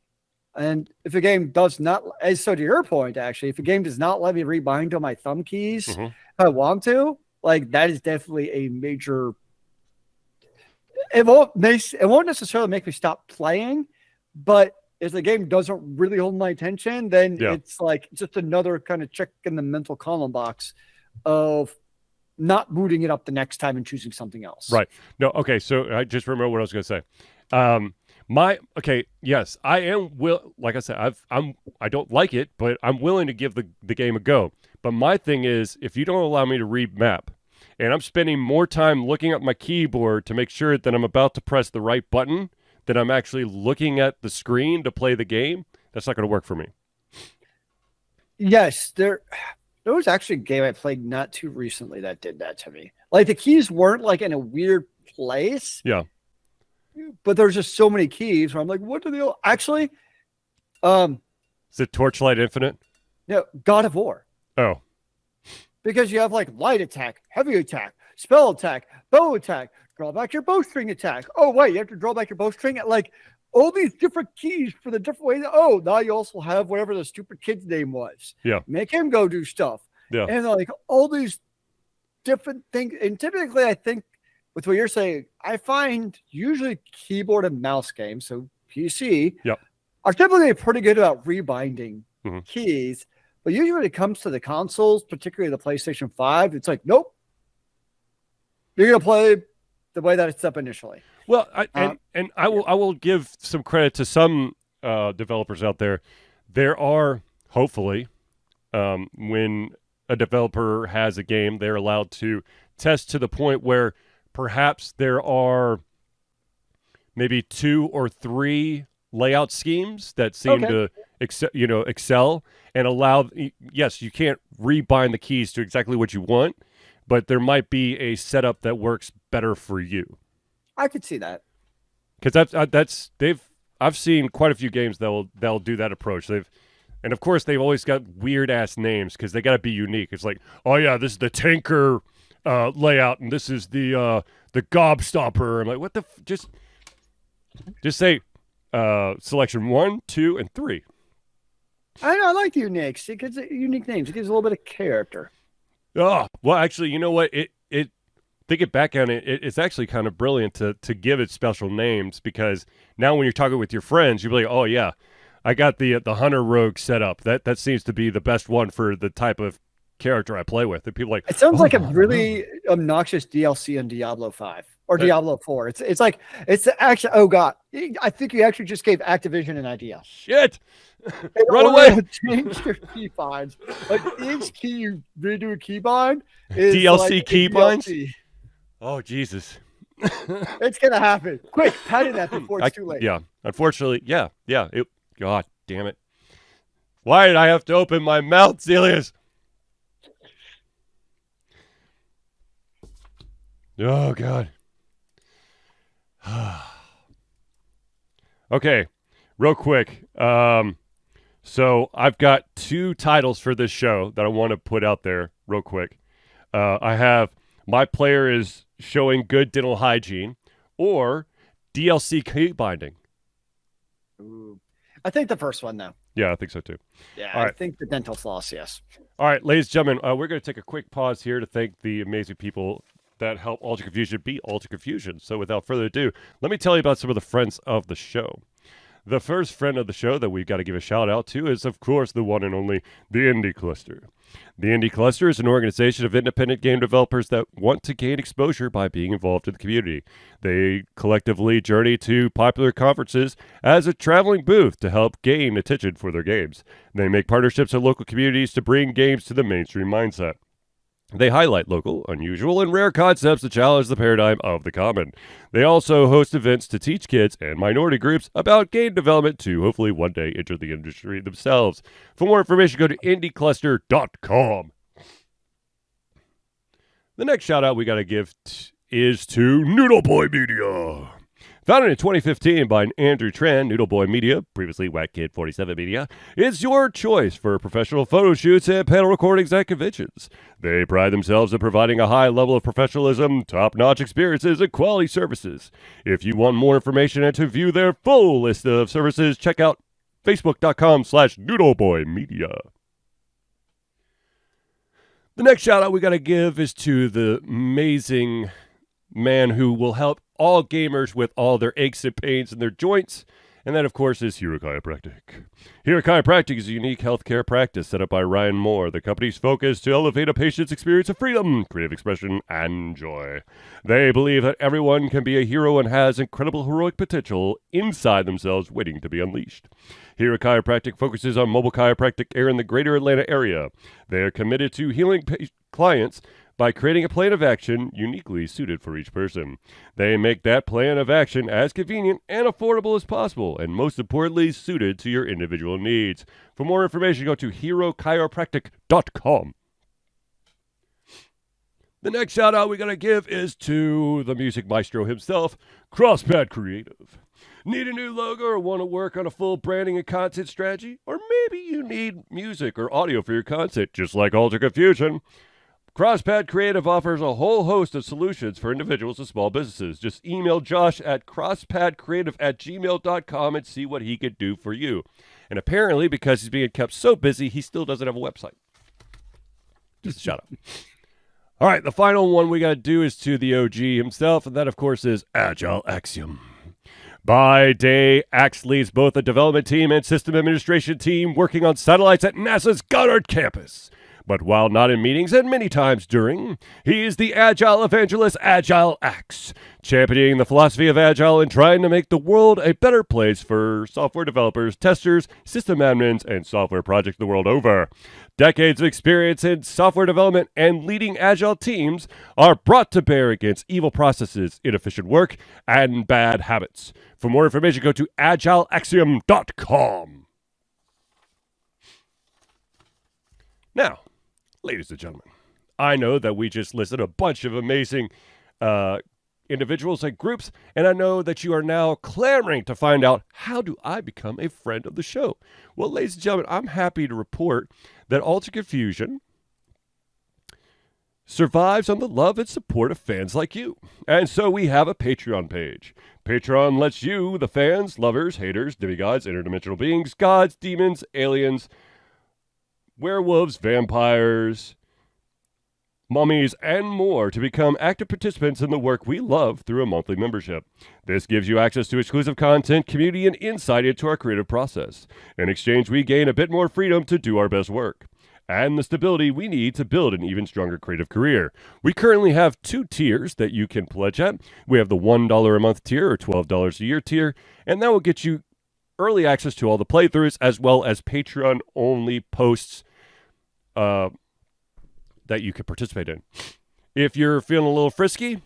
And if a game does not, so to your point, actually, if a game does not let me rebind to my thumb keys, if I want to, that is definitely a major. It won't necessarily make me stop playing, but if the game doesn't really hold my attention, then it's just another kind of check in the mental column box of not booting it up the next time and choosing something else. Right. No. Okay. So I just remember what I was going to say. Yes, I am. Like I said, I don't like it, but I'm willing to give the game a go. But my thing is, if you don't allow me to remap, and I'm spending more time looking at my keyboard to make sure that I'm about to press the right button than I'm actually looking at the screen to play the game, that's not going to work for me. Yes, there was actually a game I played not too recently that did that to me. The keys weren't in a weird place. Yeah. But there's just so many keys where I'm like, what do they all actually? Is it Torchlight Infinite? No, God of War. Oh. Because you have light attack, heavy attack, spell attack, bow attack, draw back your bowstring attack. Oh, wait, you have to draw back your bowstring at all these different keys for the different ways. Oh, now you also have whatever the stupid kid's name was. Yeah. Make him go do stuff. Yeah. And all these different things. And typically, I think with what you're saying, I find usually keyboard and mouse games, so PC, are typically pretty good about rebinding keys. But usually when it comes to the consoles, particularly the PlayStation 5, it's nope. You're going to play the way that it's up initially. Well, I will give some credit to some developers out there. There are, hopefully, when a developer has a game, they're allowed to test to the point where perhaps there are maybe 2 or 3 layout schemes that seem to excel and allow. Yes, you can't rebind the keys to exactly what you want, but there might be a setup that works better for you. I could see that, because I've seen quite a few games that'll do that approach. And of course they've always got weird ass names because they got to be unique. It's like, oh yeah, this is the tanker layout, and this is the gobstopper. I'm like, what the just say selection 1, 2, and 3. I like the unique. It gives unique names. It gives a little bit of character. Oh, well, actually, you know what? Thinking back on it, it's actually kind of brilliant to give it special names, because now when you're talking with your friends, you'll be like, oh yeah, I got the hunter rogue set up. That seems to be the best one for the type of character I play with. And people are like, it sounds like a really obnoxious DLC in Diablo 5 or Diablo 4. It's like, it's actually, oh god, I think you actually just gave Activision an idea. Shit. Run away! Change their key binds. Like each key you redo a key bind is DLC like key binds. Oh Jesus! It's gonna happen. Quick, patent that before it's too late. Yeah, unfortunately, yeah. God damn it! Why did I have to open my mouth, Zealeus? Oh God. Okay, real quick. So I've got 2 titles for this show that I want to put out there real quick. I have My Player is Showing Good Dental Hygiene, or DLC Keybinding. Ooh. I think the first one, though. Yeah, I think so too. Yeah, I think the dental floss, yes. All right, ladies and gentlemen, we're going to take a quick pause here to thank the amazing people that help Ultra Confusion be Ultra Confusion. So without further ado, let me tell you about some of the friends of the show. The first friend of the show that we've got to give a shout out to is, of course, the one and only the Indie Cluster. The Indie Cluster is an organization of independent game developers that want to gain exposure by being involved in the community. They collectively journey to popular conferences as a traveling booth to help gain attention for their games. They make partnerships with local communities to bring games to the mainstream mindset. They highlight local, unusual, and rare concepts to challenge the paradigm of the common. They also host events to teach kids and minority groups about game development to hopefully one day enter the industry themselves. For more information, go to indiecluster.com. The next shout out we got to give is to Noodle Boy Media. Founded in 2015 by Andrew Tran, Noodle Boy Media, previously Whack Kid 47 Media, is your choice for professional photo shoots and panel recordings at conventions. They pride themselves in providing a high level of professionalism, top-notch experiences, and quality services. If you want more information and to view their full list of services, check out facebook.com/noodleboymedia. The next shout-out we got to give is to the amazing man who will help all gamers with all their aches and pains in their joints, and that, of course, is Hero Chiropractic. Hero Chiropractic is a unique healthcare practice set up by Ryan Moore. The company's focus to elevate a patient's experience of freedom, creative expression, and joy. They believe that everyone can be a hero and has incredible heroic potential inside themselves waiting to be unleashed. Hero Chiropractic focuses on mobile chiropractic care in the greater Atlanta area. They are committed to healing clients by creating a plan of action uniquely suited for each person. They make that plan of action as convenient and affordable as possible, and most importantly, suited to your individual needs. For more information, go to herochiropractic.com. The next shout out we gotta give is to the music maestro himself, CrossPad Creative. Need a new logo or want to work on a full branding and content strategy? Or maybe you need music or audio for your content, just like Ultra Confusion. CrossPad Creative offers a whole host of solutions for individuals and small businesses. Just email Josh at crosspadcreative@gmail.com and see what he could do for you. And apparently, because he's being kept so busy, he still doesn't have a website. Just a shout out. All right, the final one we got to do is to the OG himself, and that, of course, is Agile Axiom. By day, Axe leads both a development team and system administration team working on satellites at NASA's Goddard campus. But while not in meetings and many times during, he is the Agile evangelist Agile Axe, championing the philosophy of Agile and trying to make the world a better place for software developers, testers, system admins, and software projects the world over. Decades of experience in software development and leading Agile teams are brought to bear against evil processes, inefficient work, and bad habits. For more information, go to agileaxiom.com. Now, ladies and gentlemen, I know that we just listed a bunch of amazing individuals and groups, and I know that you are now clamoring to find out, how do I become a friend of the show? Well, ladies and gentlemen, I'm happy to report that Alter Confusion survives on the love and support of fans like you. And so we have a Patreon page. Patreon lets you, the fans, lovers, haters, demigods, interdimensional beings, gods, demons, aliens, werewolves, vampires, mummies, and more to become active participants in the work we love through a monthly membership. This gives you access to exclusive content, community, and insight into our creative process. In exchange, we gain a bit more freedom to do our best work and the stability we need to build an even stronger creative career. We currently have 2 tiers that you can pledge at. We have the $1 a month tier or $12 a year tier, and that will get you early access to all the playthroughs as well as Patreon-only posts that you can participate in. If you're feeling a little frisky,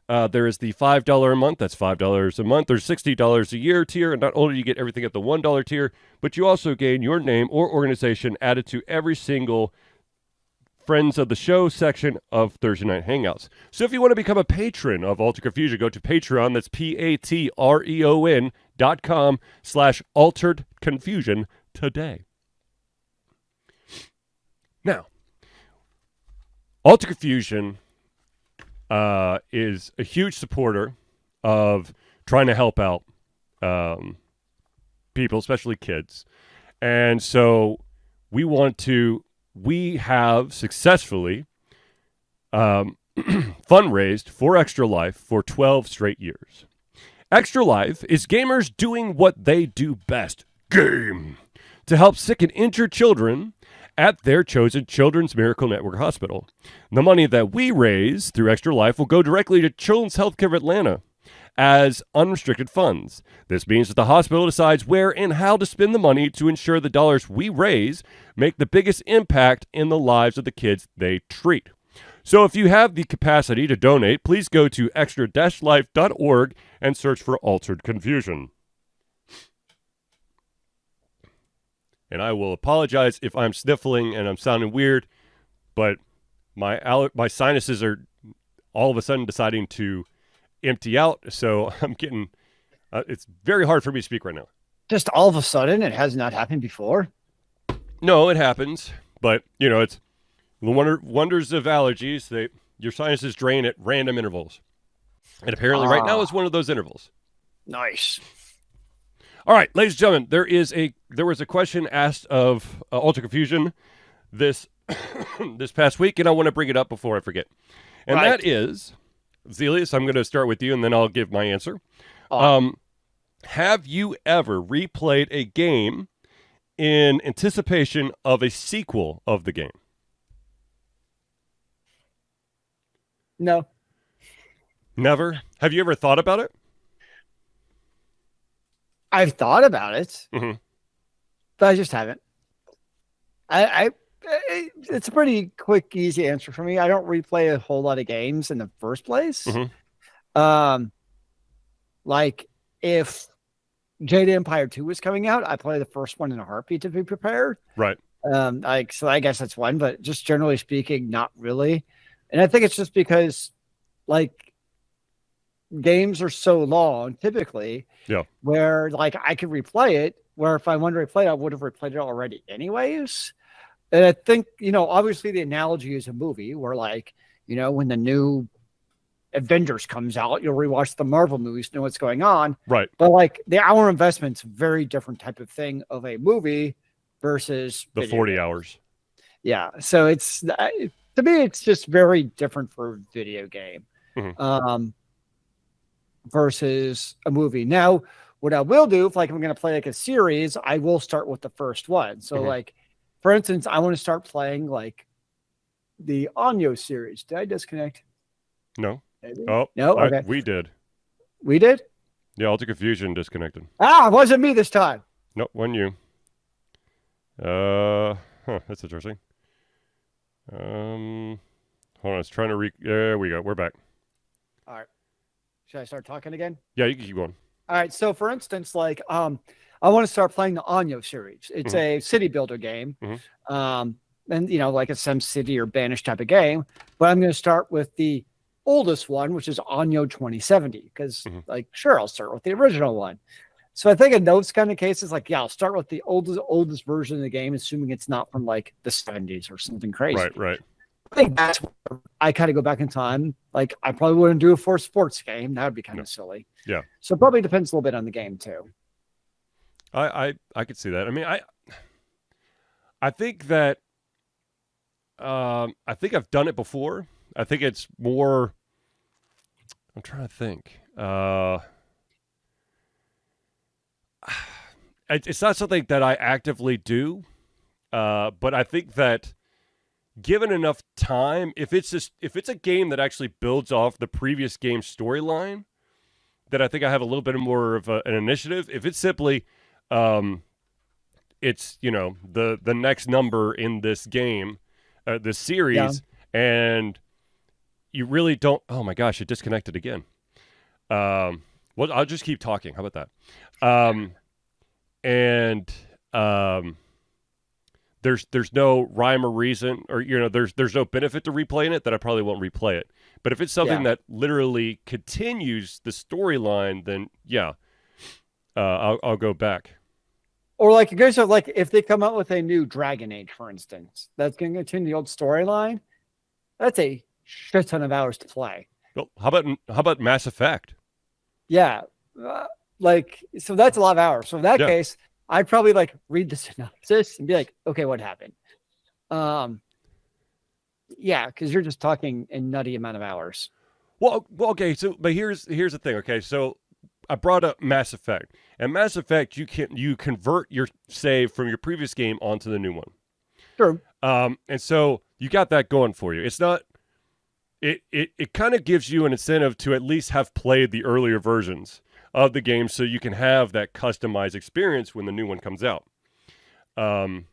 there is the $5 a month. That's $5 a month. There's $60 a year tier, and not only do you get everything at the $1 tier, but you also gain your name or organization added to every single Friends of the Show section of Thursday Night Hangouts. So if you want to become a patron of Alter Confusion, go to Patreon. That's patreon.com/Altered Confusion today. Now, Alter Confusion is a huge supporter of trying to help out people, especially kids. And so we have successfully fundraised for Extra Life for 12 straight years. Extra Life is gamers doing what they do best, game, to help sick and injured children at their chosen Children's Miracle Network Hospital. The money that we raise through Extra Life will go directly to Children's Healthcare of Atlanta as unrestricted funds. This means that the hospital decides where and how to spend the money to ensure the dollars we raise make the biggest impact in the lives of the kids they treat. So if you have the capacity to donate, please go to extra-life.org and search for Altered Confusion. And I will apologize if I'm sniffling and I'm sounding weird, but my sinuses are all of a sudden deciding to empty out, so I'm getting, it's very hard for me to speak right now. Just all of a sudden? It has not happened before? No, it happens, but, it's the wonders of allergies. Your sinuses drain at random intervals. And apparently right now is one of those intervals. Nice. All right, ladies and gentlemen, there was a question asked of Alter Confusion this past week, and I want to bring it up before I forget. And that is, Zealeus, I'm going to start with you, and then I'll give my answer. Have you ever replayed a game in anticipation of a sequel of the game? No. Never? Have you ever thought about it? I've thought about it, but I just haven't. It's a pretty quick, easy answer for me. I don't replay a whole lot of games in the first place. Like if Jade Empire 2 was coming out, I play the first one in a heartbeat to be prepared. Right. So I guess that's one, but just generally speaking, not really. And I think it's just because games are so long typically, where I could replay it, where if I wanted to replay it, I would have replayed it already anyways. And I think, obviously the analogy is a movie where when the new Avengers comes out, you'll rewatch the Marvel movies to know what's going on. Right. But the hour investment's a very different type of thing of a movie versus the 40 hours. Yeah. So it's, to me, it's just very different for a video game. Versus a movie. Now, what I will do, if I'm going to play a series, I will start with the first one. So for instance, I want to start playing the Anyo series. Did I disconnect? No. Maybe? Oh, no. Okay, we did. We did. Yeah, Alter Confusion disconnected. Ah, it wasn't me this time. Nope, wasn't you. That's interesting. Hold on, it's trying to there we go. We're back. All right. Should I start talking again? Yeah, you can keep going. All right. So for instance, like I want to start playing the Anyo series. It's a city builder game. And like a Sim City or Banish type of game. But I'm going to start with the oldest one, which is Anyo 2070. Because sure, I'll start with the original one. So I think in those kind of cases, like, yeah, I'll start with the oldest version of the game, assuming it's not from like the 70s or something crazy. Right. I think that's where I kind of go back in time. Like, I probably wouldn't do it for a sports game. That would be kind of silly. Yeah. So it probably depends a little bit on the game too. I could see that. I mean, I think that I think I've done it before. I think it's more. I'm trying to think. It's not something that I actively do, but I think that given enough time, if it's a game that actually builds off the previous game's storyline, that I think I have a little bit more of an initiative. If it's simply, it's the next number in this game, this series, and you really don't. Oh my gosh, it disconnected again. Well, I'll just keep talking. How about that? There's no rhyme or reason, or there's no benefit to replaying it, that I probably won't replay it. But if it's something that literally continues the storyline, then I'll go back. Or like, if they come out with a new Dragon Age, for instance, that's going to continue the old storyline, that's a shit ton of hours to play. Well, how about Mass Effect? Yeah. So that's a lot of hours. So in that case, I'd probably read the synopsis and be like, okay, what happened? Yeah, because you're just talking a nutty amount of hours. Well, okay. So, but here's the thing. Okay, so I brought up Mass Effect, and Mass Effect, you convert your save from your previous game onto the new one. Sure. And so you got that going for you. It's not. It kind of gives you an incentive to at least have played the earlier versions of the game, so you can have that customized experience when the new one comes out. Well,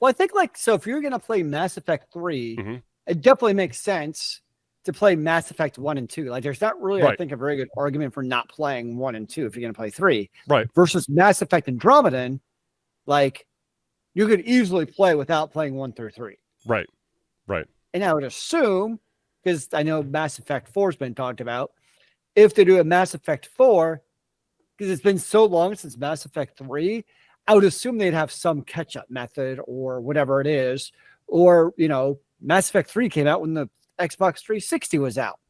I think if you're going to play Mass Effect 3, it definitely makes sense to play Mass Effect 1 and 2. Like, there's not really, I think, a very good argument for not playing 1 and 2 if you're going to play 3. Right. Versus Mass Effect Andromeda, you could easily play without playing 1 through 3. Right. And I would assume, because I know Mass Effect 4 has been talked about, if they do a Mass Effect 4, because it's been so long since Mass Effect 3, I would assume they'd have some catch-up method or whatever it is. Or, Mass Effect 3 came out when the Xbox 360 was out.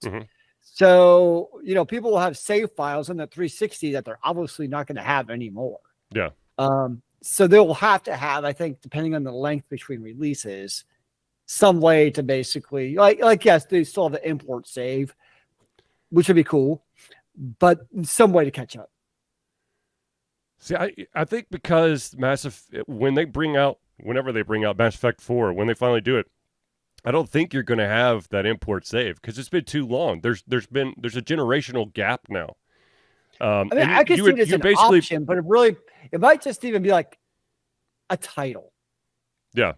So, people will have save files on the 360 that they're obviously not going to have anymore. Yeah. So they'll have to have, I think, depending on the length between releases, some way to basically, yes, they still have the import save, which would be cool, but some way to catch up. See, I think because whenever they bring out Mass Effect 4, when they finally do it, I don't think you're going to have that import save because it's been too long. There's a generational gap now. I could see it as an option, but it might just even be like a title. Yeah.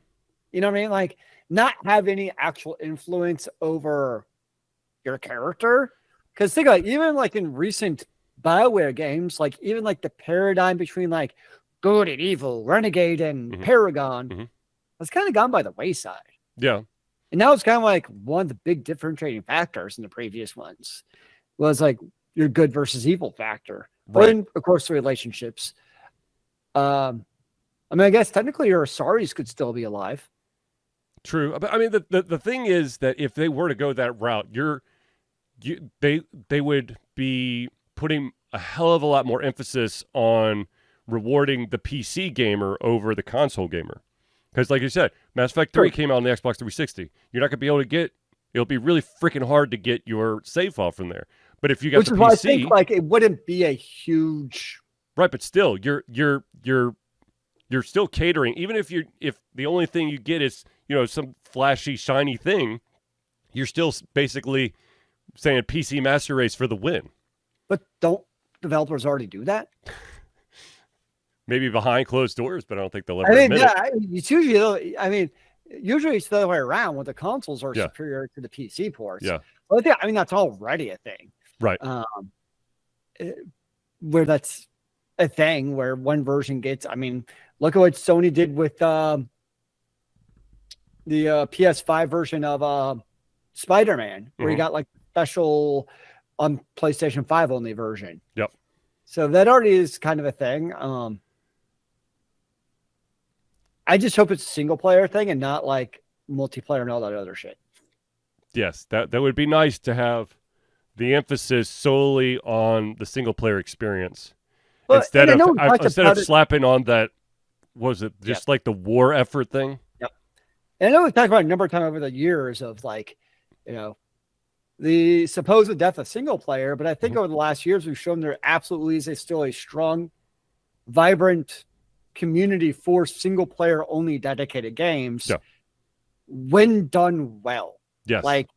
You know what I mean? Not have any actual influence over your character. Because think even in recent BioWare games, even the paradigm between good and evil, renegade and paragon, has kind of gone by the wayside. Yeah. And now it's kind of one of the big differentiating factors in the previous ones was your good versus evil factor. Right. And of course the relationships. I guess technically your Asaris could still be alive. True. But the thing is that if they were to go that route, they would be putting a hell of a lot more emphasis on rewarding the PC gamer over the console gamer. Because like you said, Mass Effect 3 came out on the Xbox 360. You're not going to be able to it'll be really freaking hard to get your save file from there. But if you got the PC... Why I think it wouldn't be a huge... Right, but still, you're still catering. Even if the only thing you get is, some flashy, shiny thing, you're still basically saying PC Master Race for the win. But don't developers already do that? Maybe behind closed doors, but I don't think they'll ever admit it. It's usually, usually it's the other way around when the consoles are superior to the PC ports. Yeah. Well, that's already a thing. Right. Where that's a thing where one version gets, look at what Sony did with the PS5 version of Spider-Man, where you got like special on PlayStation 5 only version. Yep. So that already is kind of a thing. I just hope it's a single player thing and not like multiplayer and all that other shit. Yes, that would be nice to have the emphasis solely on the single player experience. Well, instead of slapping on that, was it just like the war effort thing? Yep. And I know we've talked about a number of times over the years of like, the supposed death of single player, but I think over the last years we've shown there absolutely is still a strong, vibrant community for single player only dedicated games when done well. Yes. Like,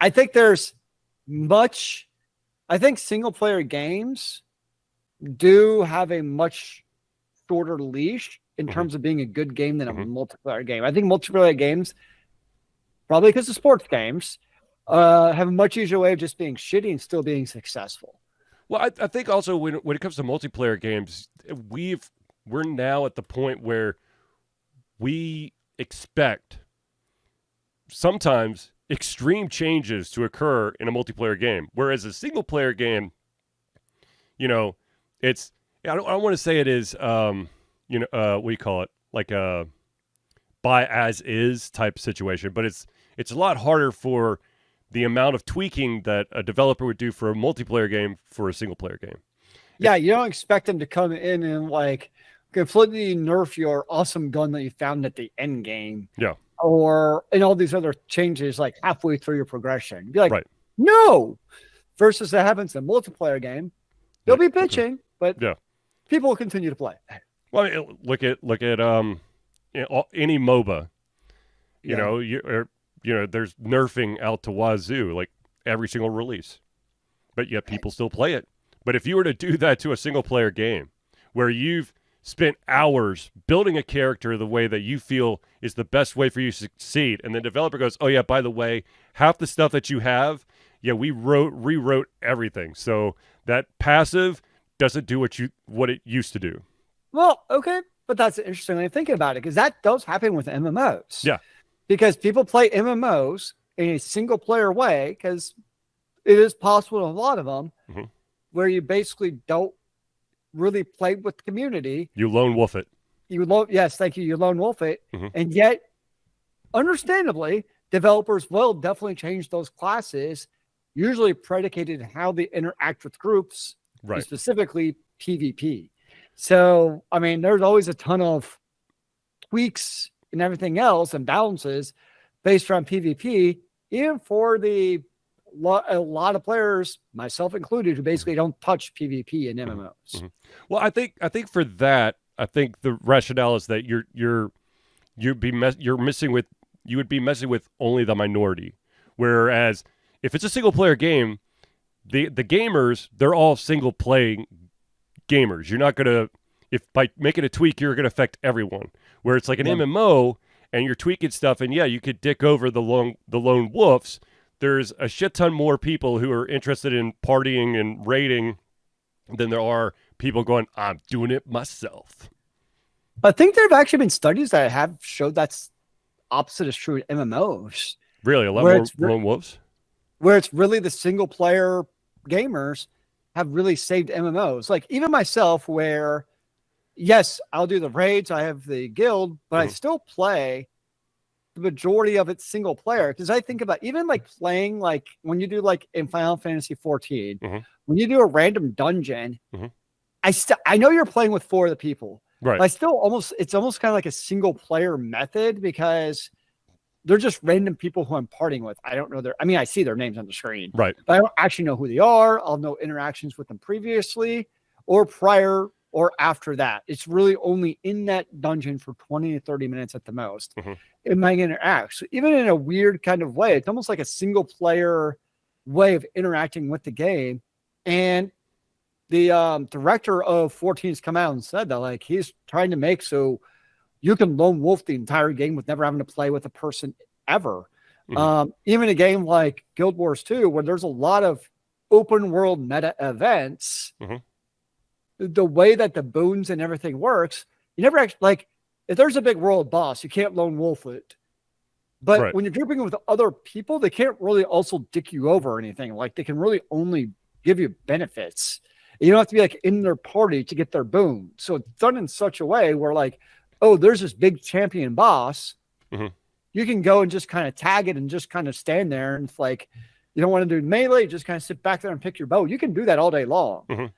I think there's I think single player games do have a much shorter leash in terms of being a good game than a multiplayer game. I think multiplayer games, probably because of sports games, have a much easier way of just being shitty and still being successful. Well, I think also when it comes to multiplayer games, we're now at the point where we expect sometimes extreme changes to occur in a multiplayer game. Whereas a single player game, it's, I don't want to say it is, what do you call it? Like a buy as is type situation, but it's a lot harder for the amount of tweaking that a developer would do for a multiplayer game for a single player game. Yeah. You don't expect them to come in and like completely nerf your awesome gun that you found at the end game. Yeah. Or in all these other changes, like halfway through your progression. You'd be like, right. No. Versus that happens in a multiplayer game. They'll be bitching, but people will continue to play. Well, I mean, look at any MOBA. There's nerfing out to wazoo, like every single release. But yet people still play it. But if you were to do that to a single player game where you've spent hours building a character the way that you feel is the best way for you to succeed, and the developer goes, oh yeah, by the way, half the stuff that you have, we rewrote everything. So that passive doesn't do what it used to do. Well, okay, but that's interesting when thinking about it, because that does happen with MMOs. Yeah. Because people play MMOs in a single player way, because it is possible in a lot of them where you basically don't really play with the community. You lone wolf it. Yes, thank you. You lone wolf it. And yet, understandably, developers will definitely change those classes, usually predicated on how they interact with groups, right? Specifically PvP. So, there's always a ton of tweaks and everything else and balances based around PvP, even for a lot of players, myself included, who basically don't touch PvP in MMOs. Well, I think for that, I think the rationale is that you would be messing with only the minority. Whereas if it's a single player game, the gamers, they're all single playing gamers. You're not gonna, if by making a tweak, you're gonna affect everyone. Where it's like an MMO and you're tweaking stuff, and you could dick over the lone wolves. There's a shit ton more people who are interested in partying and raiding than there are people going, I'm doing it myself. I think there have actually been studies that have showed that's opposite is true in MMOs. Really? A lot more lone wolves? Where it's really the single player gamers have really saved MMOs. Like even myself, where, yes, I'll do the raids, I have the guild, but I still play the majority of it single player, because I think about even like playing, like when you do like in Final Fantasy 14, when you do a random dungeon, I know you're playing with 4 of the people, right? But it's almost kind of like a single player method, because they're just random people who I'm partying with. I don't know I see their names on the screen, right? But I don't actually know who they are. I'll know interactions with them previously or prior or after that. It's really only in that dungeon for 20 to 30 minutes at the most. It might interact. So even in a weird kind of way, it's almost like a single player way of interacting with the game. And the director of 14 has come out and said that like he's trying to make so you can lone wolf the entire game with never having to play with a person ever. Even a game like Guild Wars 2, where there's a lot of open world meta events, the way that the boons and everything works, you never actually, like, if there's a big world boss, you can't lone wolf it. But when you're grouping with other people, they can't really also dick you over or anything. Like, they can really only give you benefits. You don't have to be like in their party to get their boon. So it's done in such a way where, like, oh, there's this big champion boss. You can go and just kind of tag it and just kind of stand there. And it's like, you don't want to do melee, just kind of sit back there and pick your bow. You can do that all day long.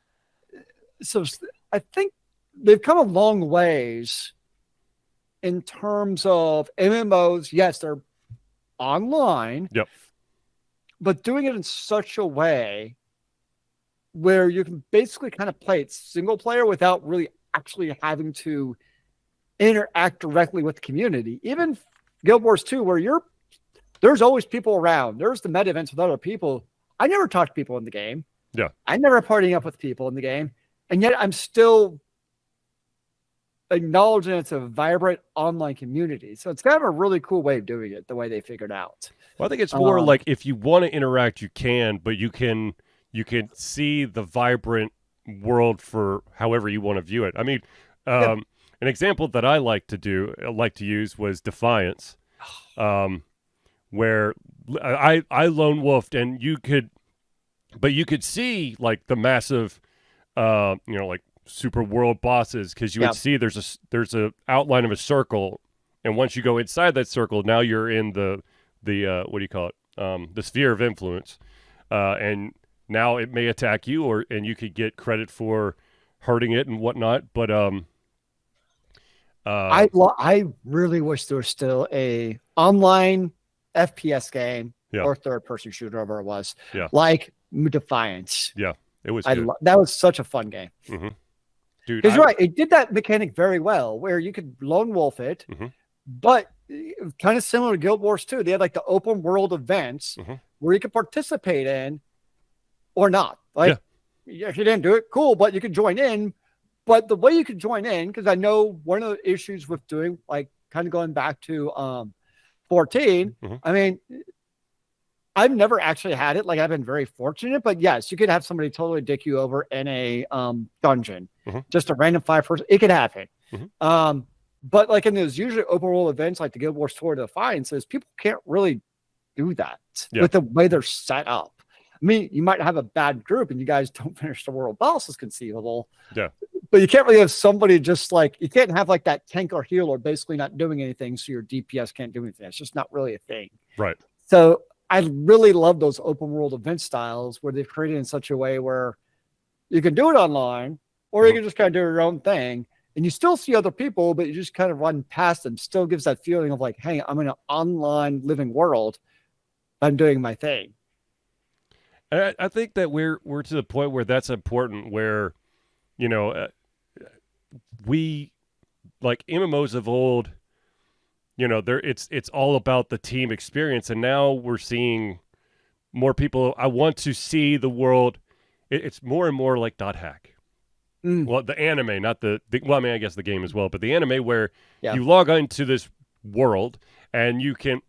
So I think they've come a long ways in terms of MMOs. Yes, they're online. But doing it in such a way where you can basically kind of play it single player without really actually having to interact directly with the community. Even Guild Wars 2, where there's always people around. There's the meta events with other people. I never talk to people in the game. I never partying up with people in the game. And yet I'm still acknowledging it's a vibrant online community. So it's kind of a really cool way of doing it, the way they figured out. Well, I think it's more like if you want to interact, you can, but you can see the vibrant world for however you want to view it. I mean, an example that I like to use was Defiance, where I lone wolfed, and you could see like the massive, like super world bosses, because you would see there's a outline of a circle, and once you go inside that circle, now you're in the what do you call it? The sphere of influence, and now it may attack you, and you could get credit for hurting it and whatnot, but I really wish there was still a online FPS game or third-person shooter, whatever it was, like Defiance. It was. That was such a fun game. Dude, because you're right, it did that mechanic very well, where you could lone wolf it, but kind of similar to Guild Wars 2. They had like the open world events where you could participate in or not. Like, if you didn't do it, cool, but you could join in. But the way you could join in, because I know one of the issues with doing, like, kind of going back to 14, I mean, I've never actually had it. Like, I've been very fortunate, but yes, you could have somebody totally dick you over in a dungeon, just a random 5-person. It could happen. But like in those usually open world events, like the Guild Wars Tour to Defiance, people can't really do that with the way they're set up. I mean, you might have a bad group and you guys don't finish the world boss as conceivable. But you can't really have somebody just like, you can't have like that tank or healer basically not doing anything, so your DPS can't do anything. It's just not really a thing. So I really love those open world event styles where they've created in such a way where you can do it online, or you can just kind of do your own thing, and you still see other people, but you just kind of run past them. Still gives that feeling of like, hey, I'm in an online living world. I'm doing my thing. I think that we're to the point where that's important, where, we, like MMOs of old, it's all about the team experience, and now we're seeing more people. I want to see the world. It's more and more like .hack. Well, the anime, not the well, I mean, I guess the game as well, but the anime where you log into this world and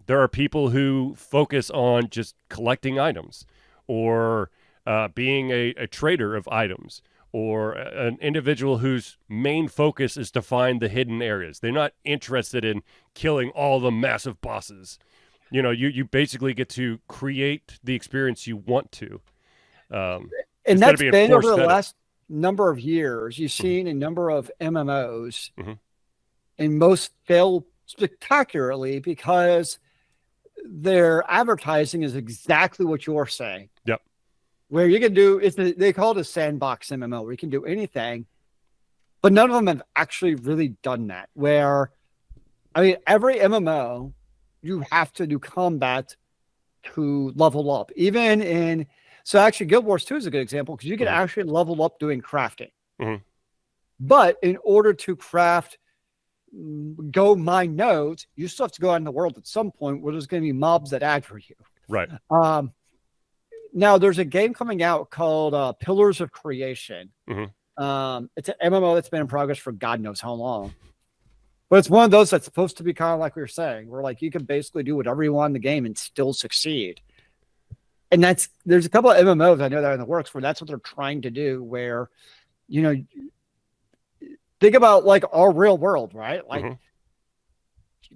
there are people who focus on just collecting items, or being a trader of items, or an individual whose main focus is to find the hidden areas. They're not interested in killing all the massive bosses. You basically get to create the experience you want to. And that's been over the last number of years. You've seen a number of MMOs, and most fail spectacularly because their advertising is exactly what you're saying. Where you can do, they call it a sandbox MMO, where you can do anything, but none of them have actually really done that. Where, I mean, every MMO, you have to do combat to level up. So actually, Guild Wars 2 is a good example, because you can actually level up doing crafting. But in order to craft go mine nodes, you still have to go out in the world at some point where there's going to be mobs that aggro you. Right. Now there's a game coming out called Pillars of Creation. Mm-hmm. It's an MMO that's been in progress for God knows how long. But it's one of those that's supposed to be kind of like we were saying, where like you can basically do whatever you want in the game and still succeed. And there's a couple of MMOs I know that are in the works where that's what they're trying to do, where, you know, think about like our real world, right? Like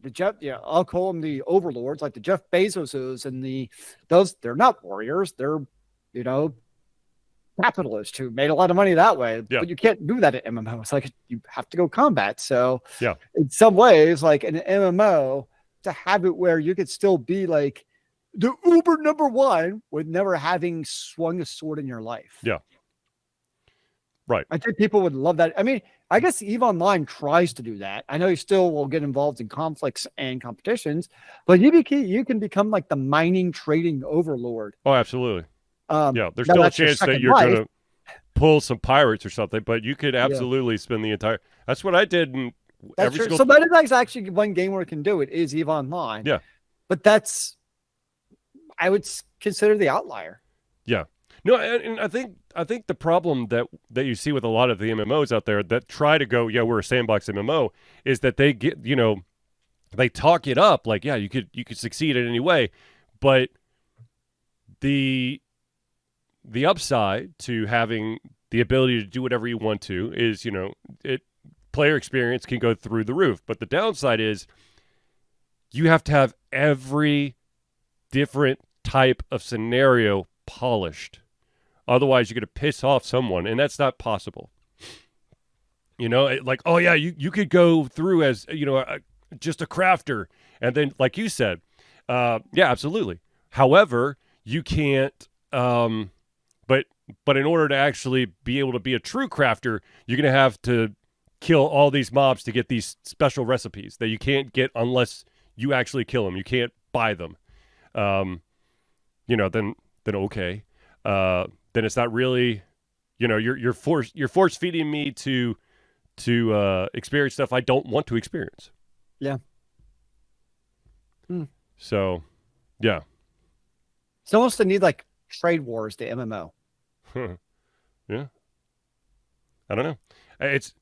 the Jeff, I'll call them the overlords, like the Jeff Bezoses and they're not warriors. They're, you know, capitalists who made a lot of money that way. Yeah. But you can't do that at MMO. It's like you have to go combat. So yeah, in some ways, like an MMO, to have it where you could still be like the Uber #1 with never having swung a sword in your life. Yeah. Right. I think people would love that. I mean, I guess EVE Online tries to do that. I know you still will get involved in conflicts and competitions, but you can become like the mining trading overlord. Oh, absolutely. Yeah, there's still a chance that you're going to pull some pirates or something, but you could absolutely spend the entire. That's what I did. That's true. So that is actually one game where it can do it is EVE Online. Yeah, but I would consider the outlier. Yeah. No, and I think the problem that you see with a lot of the MMOs out there that try to go, we're a sandbox MMO, is that they get, they talk it up like, you could succeed in any way, but the upside to having the ability to do whatever you want to is, player experience can go through the roof, but the downside is you have to have every different type of scenario polished. Otherwise, you're going to piss off someone, and that's not possible. Like, you could go through as, just a crafter. And then, like you said, absolutely. However, you can't, but in order to actually be able to be a true crafter, you're going to have to kill all these mobs to get these special recipes that you can't get unless you actually kill them. You can't buy them. Then okay. Then it's not really, you're force feeding me to experience stuff I don't want to experience. Yeah. So, yeah. It's almost a need like trade wars to MMO. Yeah. I don't know. It's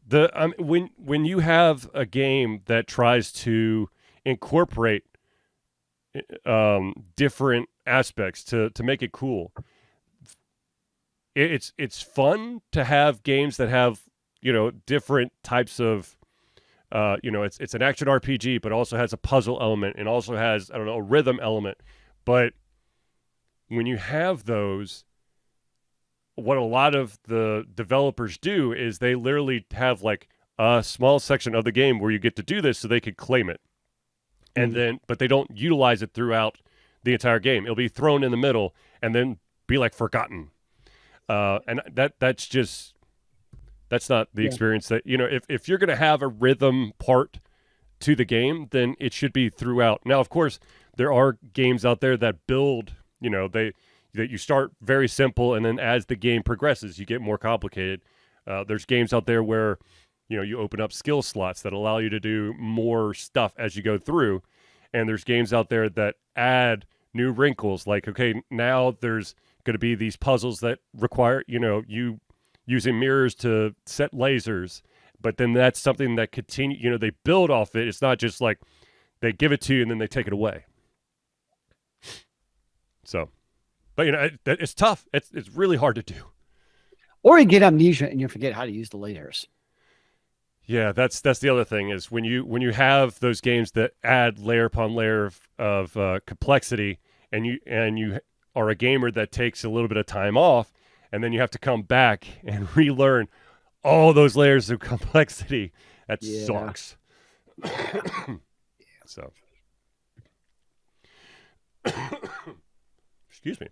when you have a game that tries to incorporate different aspects to make it cool. It's fun to have games that have, different types of, it's an action RPG, but also has a puzzle element and also has, a rhythm element. But when you have those, what a lot of the developers do is they literally have like a small section of the game where you get to do this so they could claim it. And then, but they don't utilize it throughout the entire game. It'll be thrown in the middle and then be like forgotten. And that's not the experience that, if you're going to have a rhythm part to the game, then it should be throughout. Now, of course, there are games out there that build, that you start very simple, and then as the game progresses, you get more complicated. There's games out there where, you open up skill slots that allow you to do more stuff as you go through. And there's games out there that add new wrinkles. Like, okay, now there's going to be these puzzles that require, you using mirrors to set lasers. But then that's something that continue, they build off it. It's not just like they give it to you and then they take it away. So, but it's tough. It's really hard to do. Or you get amnesia and you forget how to use the layers. Yeah, that's the other thing is when you have those games that add layer upon layer of complexity, and you are a gamer that takes a little bit of time off, and then you have to come back and relearn all those layers of complexity. That sucks. So, excuse me.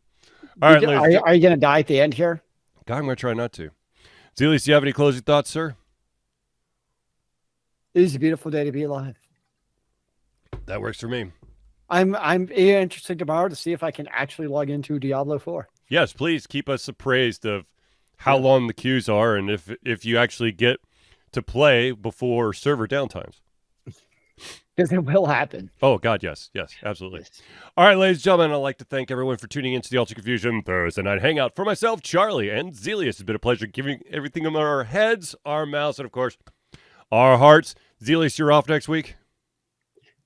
All right, are you going to die at the end here? God, I'm going to try not to. Zealeus, do you have any closing thoughts, sir? It is a beautiful day to be alive. That works for me. I'm interested tomorrow to see if I can actually log into Diablo 4. Yes, please keep us appraised of how long the queues are and if you actually get to play before server downtimes. Because it will happen. Oh, God, yes. Yes, absolutely. Yes. All right, ladies and gentlemen, I'd like to thank everyone for tuning into the Ultra Confusion Thursday Night Hangout. For myself, Charlie, and Zealeus, it's been a pleasure giving everything in our heads, our mouths, and, of course, our hearts. Zealeus, you're off next week?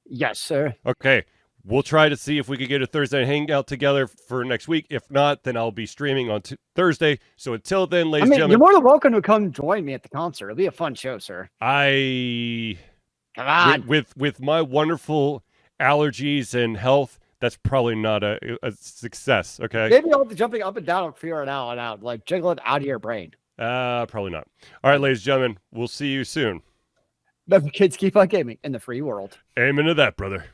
Yes, sir. Okay. We'll try to see if we could get a Thursday Night Hangout together for next week. If not, then I'll be streaming on Thursday. So until then, ladies and gentlemen. You're more than welcome to come join me at the concert. It'll be a fun show, sir. Come on. With my wonderful allergies and health, that's probably not a success, okay? Maybe all the jumping up and down will figure it out, like jiggle it out of your brain. Probably not. All right, ladies and gentlemen, we'll see you soon. But kids keep on gaming in the free world. Amen to that, brother.